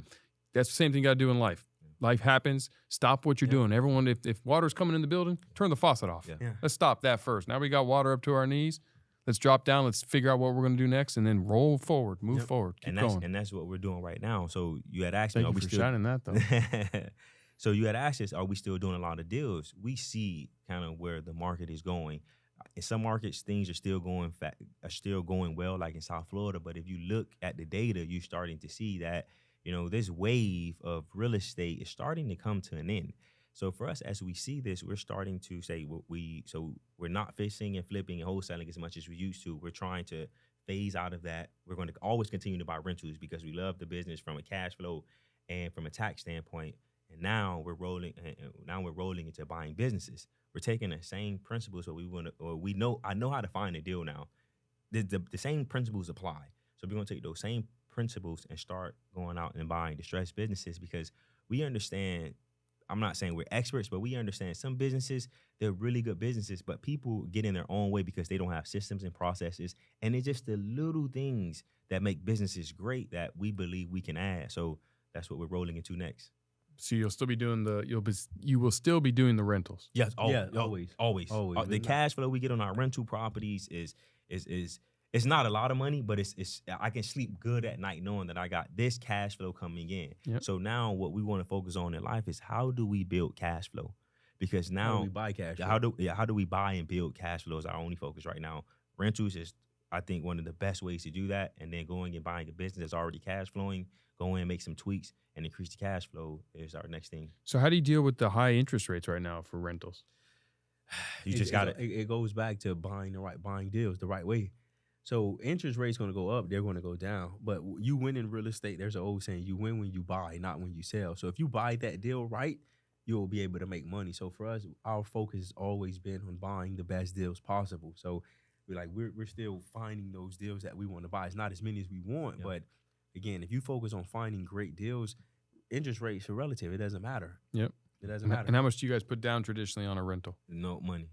That's the same thing you got to do in life. Life happens. Stop what you're doing. Everyone, if water's coming in the building, turn the faucet off. Yeah. Let's stop that first. Now we got water up to our knees. Let's drop down. Let's figure out what we're going to do next, and then roll forward, move forward, keep going. And that's what we're doing right now. So you had asked me, Thank you for shining that, though. So you had asked us, are we still doing a lot of deals? We see kind of where the market is going. In some markets, things are still going well, like in South Florida. But if you look at the data, you're starting to see that this wave of real estate is starting to come to an end. So for us, as we see this, we're starting to say we're not fixing and flipping and wholesaling as much as we used to. We're trying to phase out of that. We're going to always continue to buy rentals because we love the business from a cash flow and from a tax standpoint. And now we're rolling into buying businesses. We're taking the same principles I know how to find a deal now. The same principles apply. So we're going to take those same principles and start going out and buying distressed businesses because we understand. I'm not saying we're experts, but we understand some businesses, they're really good businesses, but people get in their own way because they don't have systems and processes. And it's just the little things that make businesses great that we believe we can add. So that's what we're rolling into next. So you'll still be doing you will still be doing the rentals. Yes, always. The cash flow we get on our rental properties is it's not a lot of money, but it's I can sleep good at night knowing that I got this cash flow coming in. Yep. So now what we want to focus on in life is how do we build cash flow? Because now how do we buy cash flow? How do we buy and build cash flow is our only focus right now. Rentals is I think one of the best ways to do that, and then going and buying a business that's already cash flowing, go in and make some tweaks and increase the cash flow is our next thing. So how do you deal with the high interest rates right now for rentals? You just got it. It goes back to buying deals the right way. So interest rates going to go up, they're going to go down. But you win in real estate. There's an old saying, you win when you buy, not when you sell. So if you buy that deal right, you'll be able to make money. So for us, our focus has always been on buying the best deals possible. So we're still finding those deals that we want to buy. It's not as many as we want, but again, if you focus on finding great deals, interest rates are relative. It doesn't matter. Yep. It doesn't matter. And how much do you guys put down traditionally on a rental? No money.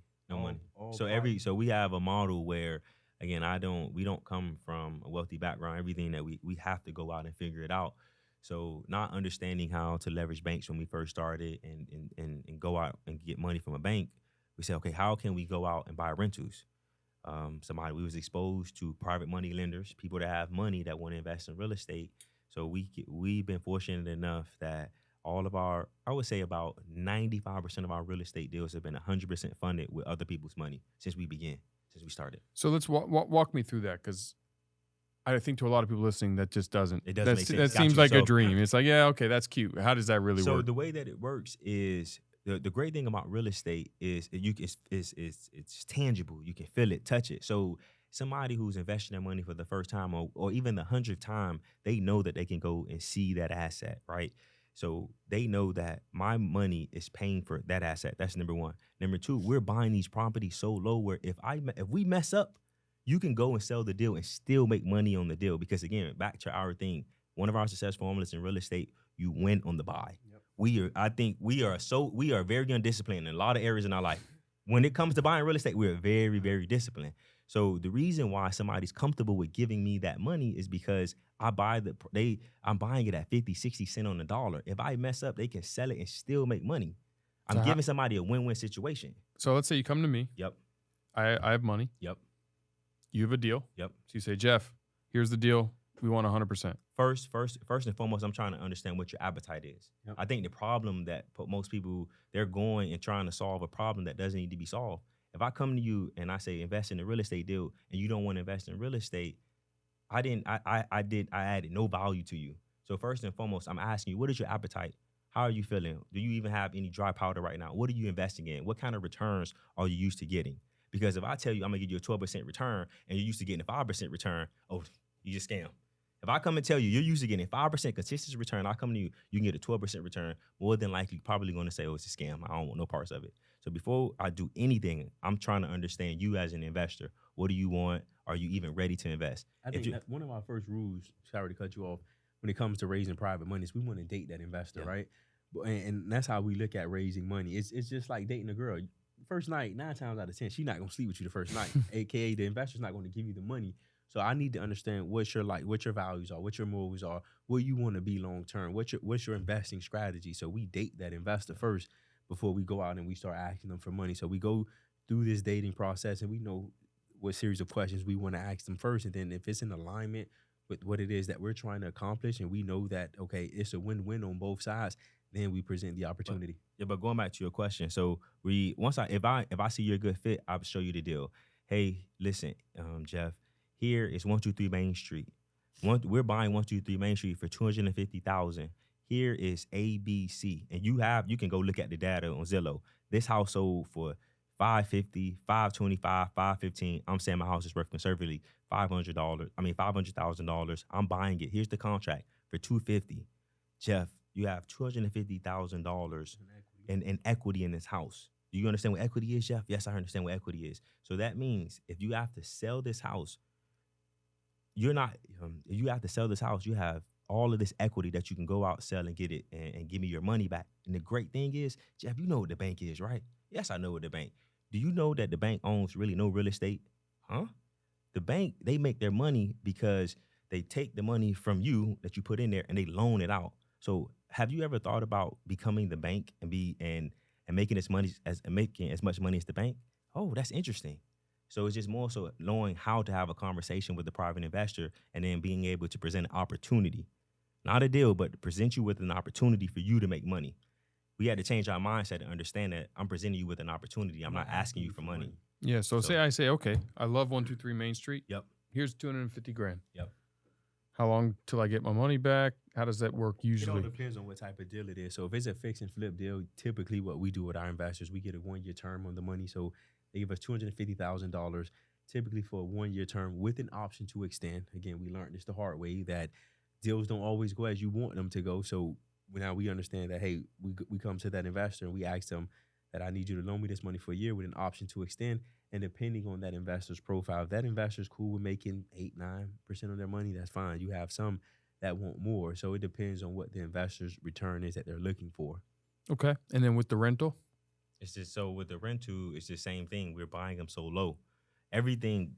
All So we have a model where, again, we don't come from a wealthy background. Everything that we have to go out and figure it out. So not understanding how to leverage banks when we first started and go out and get money from a bank, we said, okay, how can we go out and buy rentals? We was exposed to private money lenders, people that have money that want to invest in real estate. So we've been fortunate enough that all of I would say about 95% of our real estate deals have been 100% funded with other people's money since we started. So let's walk me through that, because I think to a lot of people listening, that just doesn't. It doesn't make sense. That seems like a dream. It's like, yeah, okay, that's cute. How does that really work? So the way that it works is the great thing about real estate is it's tangible. You can feel it, touch it. So somebody who's investing their money for the first time or even the 100th time, they know that they can go and see that asset, right? So they know that my money is paying for that asset. That's number one. Number two, we're buying these properties so low where if we mess up, you can go and sell the deal and still make money on the deal. Because again, back to our thing, one of our success formulas in real estate, you win on the buy. Yep. We are very undisciplined in a lot of areas in our life. When it comes to buying real estate, we're very, very disciplined. So the reason why somebody's comfortable with giving me that money is because I'm buying it at 50, 60 cents on the dollar. If I mess up, they can sell it and still make money. I'm giving somebody a win-win situation. So let's say you come to me. Yep. I have money. Yep. You have a deal. Yep. So you say, Jeff, here's the deal. We want 100%. First and foremost, I'm trying to understand what your appetite is. Yep. I think the problem that most people, they're going and trying to solve a problem that doesn't need to be solved. If I come to you and I say invest in a real estate deal and you don't want to invest in real estate, I added no value to you. So first and foremost, I'm asking you, what is your appetite? How are you feeling? Do you even have any dry powder right now? What are you investing in? What kind of returns are you used to getting? Because if I tell you I'm gonna give you a 12% return and you're used to getting a 5% return, oh, you just scam. If I come and tell you you're used to getting a 5% consistent return, I come to you, you can get a 12% return, more than likely probably gonna say, oh, it's a scam. I don't want no parts of it. So before I do anything, I'm trying to understand you as an investor. What do you want? Are you even ready to invest? I think that one of our first rules, sorry to cut you off, when it comes to raising private money is we want to date that investor, right? And that's how we look at raising money. It's just like dating a girl. First night, 9 times out of 10, she's not gonna sleep with you the first night. AKA the investor's not gonna give you the money. So I need to understand what your values are, what your morals are, where you want to be long term, what's your investing strategy. So we date that investor first before we go out and we start asking them for money. So we go through this dating process and we know what series of questions we want to ask them first. And then if it's in alignment with what it is that we're trying to accomplish and we know that, okay, it's a win-win on both sides, then we present the opportunity. But going back to your question, so if I see you're a good fit, I'll show you the deal. Hey, listen, Jeff, here is 123 Main Street. We're buying 123 Main Street for $250,000. Here is ABC, and you can go look at the data on Zillow. This house sold for $550, $525, $515. I'm saying my house is worth conservatively $500,000. I'm buying it. Here's the contract for $250. Jeff, you have $250,000 in equity in this house. Do you understand what equity is, Jeff? Yes, I understand what equity is. So that means if you have to sell this house, you have all of this equity that you can go out, sell, and get it and give me your money back. And the great thing is, Jeff, you know what the bank is, right? Yes, I know what the bank. Do you know that the bank owns really no real estate? Huh? The bank, they make their money because they take the money from you that you put in there and they loan it out. So have you ever thought about becoming the bank and making as much money as the bank? Oh, that's interesting. So it's just more so knowing how to have a conversation with the private investor and then being able to present an opportunity. Not a deal, but present you with an opportunity for you to make money. We had to change our mindset to understand that I'm presenting you with an opportunity. I'm not asking you for money. Yeah, so say I say, okay, I love 123 Main Street. Yep. Here's $250,000. Yep. How long till I get my money back? How does that work usually? It all depends on what type of deal it is. So if it's a fix and flip deal, typically what we do with our investors, we get a 1-year term on the money. So they give us $250,000, typically for a 1-year term with an option to extend. Again, we learned this the hard way that deals don't always go as you want them to go. So now we understand that, hey, we come to that investor and we ask them that I need you to loan me this money for a year with an option to extend. And depending on that investor's profile, if that investor's cool with making 8-9% of their money, that's fine. You have some that want more. So it depends on what the investor's return is that they're looking for. Okay. And then with the rental? It's just so with the rental, it's the same thing. We're buying them so low. Everything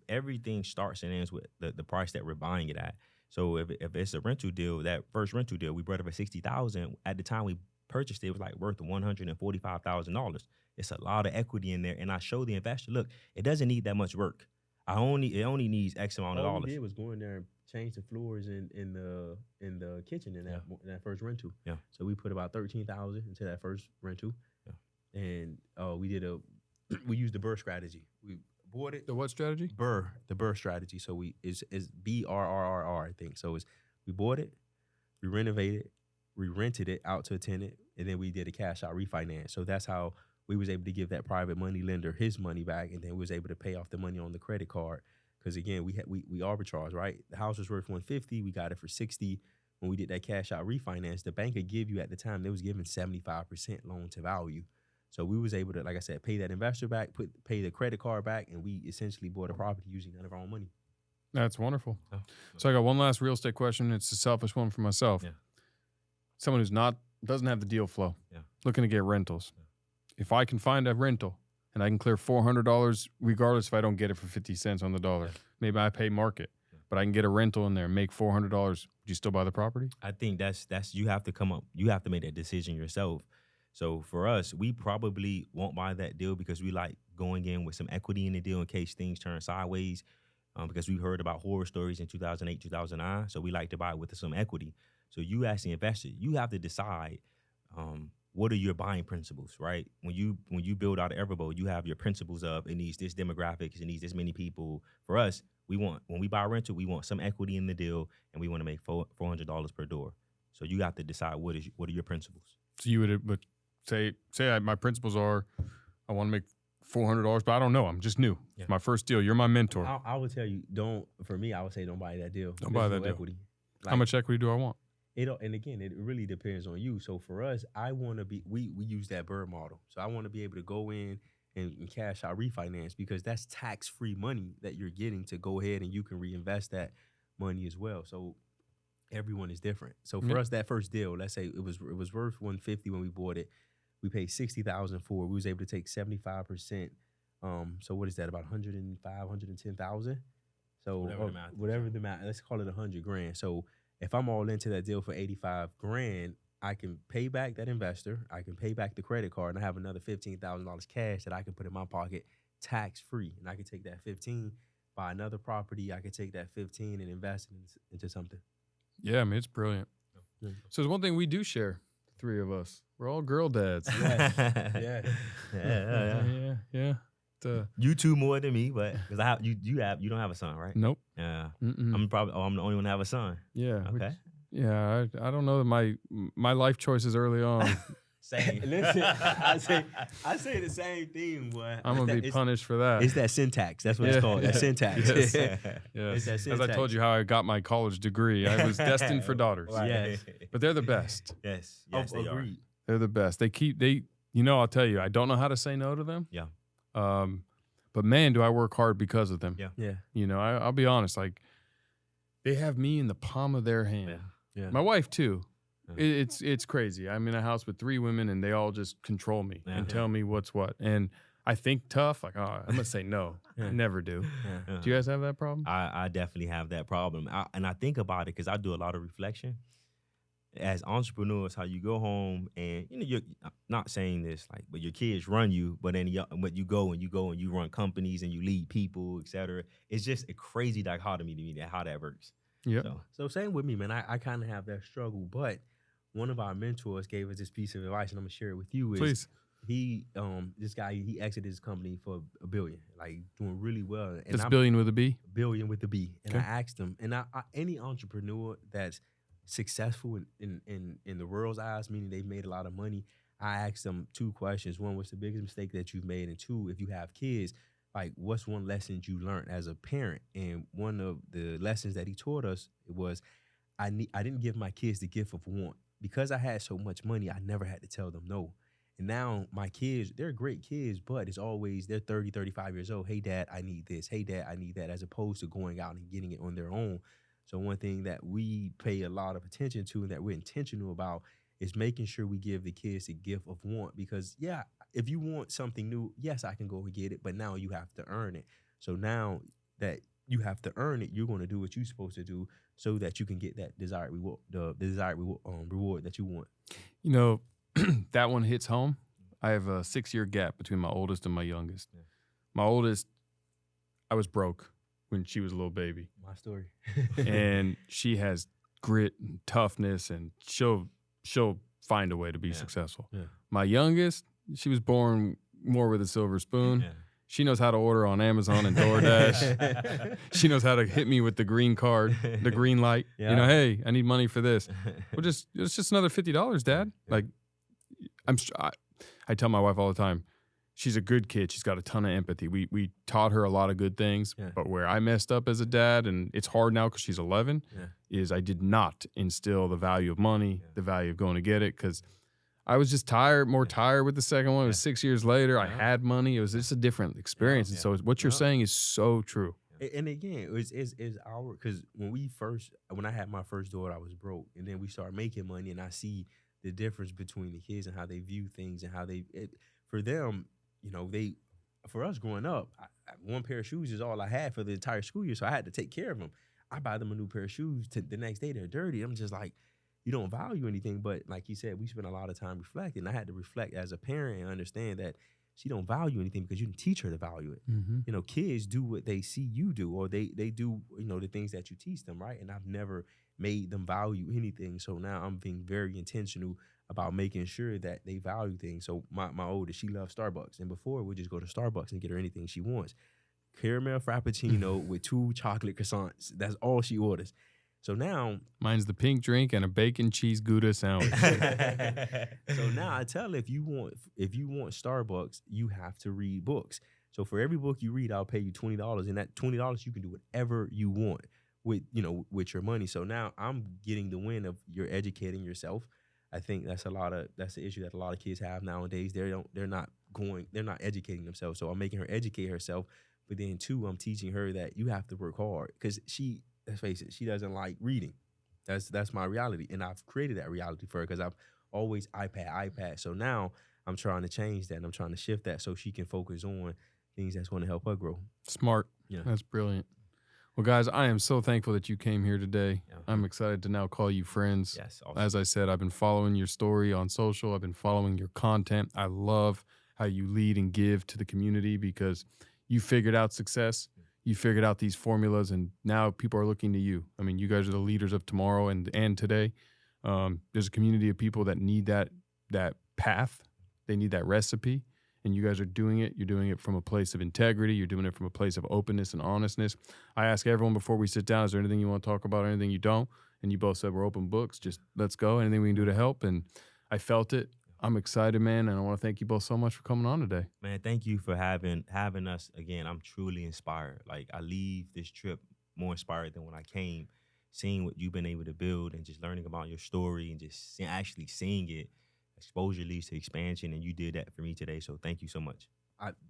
starts and ends with the price that we're buying it at. So if it's a rental deal, that first rental deal, we brought it for $60,000. At the time we purchased it, it was like worth $145,000. It's a lot of equity in there. And I show the investor, look, it doesn't need that much work. It only needs X amount of dollars. All we did was go in there and change the floors in the kitchen in that first rental. Yeah. So we put about $13,000 into that first rental. Yeah. And we used the BRRRR strategy. We bought it. The what strategy? The BRRRR strategy. So is BRRRR, I think. So we bought it, we renovated, we rented it out to a tenant, and then we did a cash out refinance. So that's how we was able to give that private money lender his money back, and then we was able to pay off the money on the credit card. Because again, we arbitrage, right? The house was worth $150, we got it for $60. When we did that cash out refinance, the bank could give you at the time, they was giving 75% loan to value. So we was able to, like I said, pay that investor back, pay the credit card back, and we essentially bought a property using none of our own money. That's wonderful. Oh. So I got one last real estate question. It's a selfish one for myself. Yeah. Someone who's doesn't have the deal flow, looking to get rentals. Yeah. If I can find a rental and I can clear $400, regardless if I don't get it for 50 cents on the dollar, maybe I pay market, but I can get a rental in there and make $400. Would you still buy the property? I think that's you have to make that decision yourself. So for us, we probably won't buy that deal because we like going in with some equity in the deal in case things turn sideways. Because we heard about horror stories in 2008, 2009. So we like to buy with some equity. So you as the investor, you have to decide what are your buying principles, right? When you build out an Everboat, you have your principles of it needs this demographics, it needs this many people. For us, when we buy rental, we want some equity in the deal, and we want to make $400 per door. So you have to decide what are your principles. So you would say my principles are, I want to make $400, but I don't know. I'm just new. Yeah. It's my first deal. You're my mentor. I would tell you, for me, I would say don't buy that deal. Don't buy that deal. Equity. How much equity do I want? And again, it really depends on you. So for us, I want to be, we use that bird model. So I want to be able to go in and cash out refinance because that's tax-free money that you're getting to go ahead and you can reinvest that money as well. So everyone is different. So for us, that first deal, let's say it was worth $150 when we bought it. We paid $60,000 for it. We was able to take 75%. So what is that? About $105,000, $110,000. So whatever the amount, let's call it $100,000. So if I'm all into that deal for $85,000, I can pay back that investor. I can pay back the credit card, and I have another $15,000 cash that I can put in my pocket tax free. And I can take that 15, buy another property. I can take that 15 and invest it into something. Yeah, I mean, it's brilliant. Yeah. So there's one thing we do share, the three of us. We're all girl dads. Yeah. You two more than me, but because you don't have a son, right? Nope. Yeah. Mm-mm. I'm the only one to have a son. Yeah. Okay. I don't know that my life choices early on. Same. Listen, I say the same thing, boy. I'm gonna be punished for that. It's that syntax. That's what it's called. That syntax. Yes. It's that As I syntax. told you how I got my college degree, I was destined for daughters. Right. Yes. But they're the best. Yes. Yes, they are. Agreed. They're the best. I'll tell you, I don't know how to say no to them. Yeah. But man, do I work hard because of them. Yeah. Yeah. I'll be honest, like they have me in the palm of their hand. Yeah. My wife too. Yeah. It's crazy. I'm in a house with 3 women and they all just control me and Yeah. tell me what's what. And I think tough, like, oh, I'm gonna say no. Yeah. I never do. Yeah. Do you guys have that problem? I definitely have that problem. And I think about it because I do a lot of reflection. As entrepreneurs, how you go home and, you're not saying this, like, but your kids run you, but then you go and you run companies and you lead people, et cetera. It's just a crazy dichotomy to me how that works. Yeah. So same with me, man. I kind of have that struggle, but one of our mentors gave us this piece of advice, and I'm gonna share it with you. Please. This guy, he exited his company for $1 billion, like doing really well. And It's billion with a B? billion with the B. And Okay. I asked him, and any entrepreneur that's successful in the world's eyes, meaning they've made a lot of money, I asked them 2 questions. One, what's the biggest mistake that you've made? And 2, if you have kids, like, what's one lesson you learned as a parent? And one of the lessons that he taught us was, I didn't give my kids the gift of want. Because I had so much money, I never had to tell them no. And now my kids, they're great kids, but it's always, they're 30, 35 years old. Hey, Dad, I need this. Hey, Dad, I need that, as opposed to going out and getting it on their own. So one thing that we pay a lot of attention to and that we're intentional about is making sure we give the kids the gift of want. Because, yeah, if you want something new, yes, I can go and get it, but now you have to earn it. So now that you have to earn it, you're going to do what you're supposed to do so that you can get that desired reward, the desired reward that you want. That one hits home. I have a 6-year gap between my oldest and my youngest. Yeah. My oldest, I was broke when she was a little baby. My story. And she has grit and toughness, and she'll find a way to be successful. Yeah. My youngest, she was born more with a silver spoon. Yeah. She knows how to order on Amazon and DoorDash. She knows how to hit me with the green card, the green light. Yeah. Hey, I need money for this. Well, it's just another $50, Dad. Yeah. Like, I tell my wife all the time, she's a good kid. She's got a ton of empathy. We taught her a lot of good things, Yeah. but where I messed up as a dad, and it's hard now because she's 11, is I did not instill the value of money, the value of going to get it, because I was just tired with the second one. It was 6 years later. I had money. It was just a different experience. And so what you're saying is so true. And again, it's our, because when I had my first daughter, I was broke, and then we started making money, and I see the difference between the kids and how they view things and how for them, for us growing up, one pair of shoes is all I had for the entire school year, so I had to take care of them. I buy them a new pair of shoes. The next day they're dirty. I'm just like, you don't value anything. But like he said, we spend a lot of time reflecting. I had to reflect as a parent and understand that she don't value anything because you didn't teach her to value it. You know, kids do what they see you do, or they do, you know, the things that you teach them, right? And I've never made them value anything. So now I'm being very intentional about making sure that they value things. So my oldest, she loves Starbucks. And before, we'd just go to Starbucks and get her anything she wants. Caramel Frappuccino with 2 chocolate croissants. That's all she orders. So now mine's the pink drink and a bacon cheese Gouda sandwich. So now I tell her, if you want Starbucks, you have to read books. So for every book you read, I'll pay you $20, and that $20 you can do whatever you want with, you know, with your money. So now I'm getting the win of you're educating yourself. I think that's the issue that a lot of kids have nowadays. They're not educating themselves. So I'm making her educate herself. But then 2, I'm teaching her that you have to work hard, because let's face it, she doesn't like reading. That's my reality. And I've created that reality for her because I've always iPad. So now I'm trying to change that, and I'm trying to shift that so she can focus on things that's going to help her grow. Smart. Yeah. That's brilliant. Well, guys, I am so thankful that you came here today. Yeah. I'm excited to now call you friends. Yes. Awesome. As I said, I've been following your story on social. I've been following your content. I love how you lead and give to the community, because you figured out success. You figured out these formulas, and now people are looking to you. I mean, you guys are the leaders of tomorrow and today. There's a community of people that need that path. They need that recipe, and you guys are doing it. You're doing it from a place of integrity. You're doing it from a place of openness and honestness. I ask everyone before we sit down, is there anything you want to talk about or anything you don't? And you both said we're open books. Just let's go. Anything we can do to help. And I felt it. I'm excited, man, and I want to thank you both so much for coming on today. Man, thank you for having us again. I'm truly inspired. Like, I leave this trip more inspired than when I came, seeing what you've been able to build and just learning about your story and just actually seeing it. Exposure leads to expansion, and you did that for me today. So thank you so much.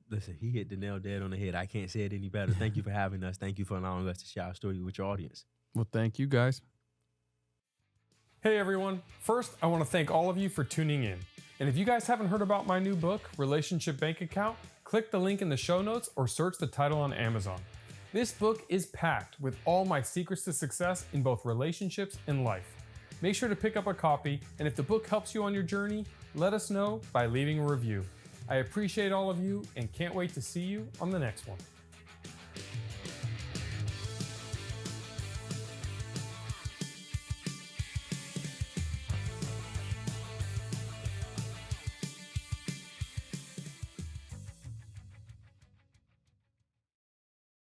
Listen, he hit the nail dead on the head. I can't say it any better. Thank you for having us. Thank you for allowing us to share our story with your audience. Well, thank you, guys. Hey, everyone. First, I want to thank all of you for tuning in. And if you guys haven't heard about my new book, Relationship Bank Account, click the link in the show notes or search the title on Amazon. This book is packed with all my secrets to success in both relationships and life. Make sure to pick up a copy, and if the book helps you on your journey, let us know by leaving a review. I appreciate all of you and can't wait to see you on the next one.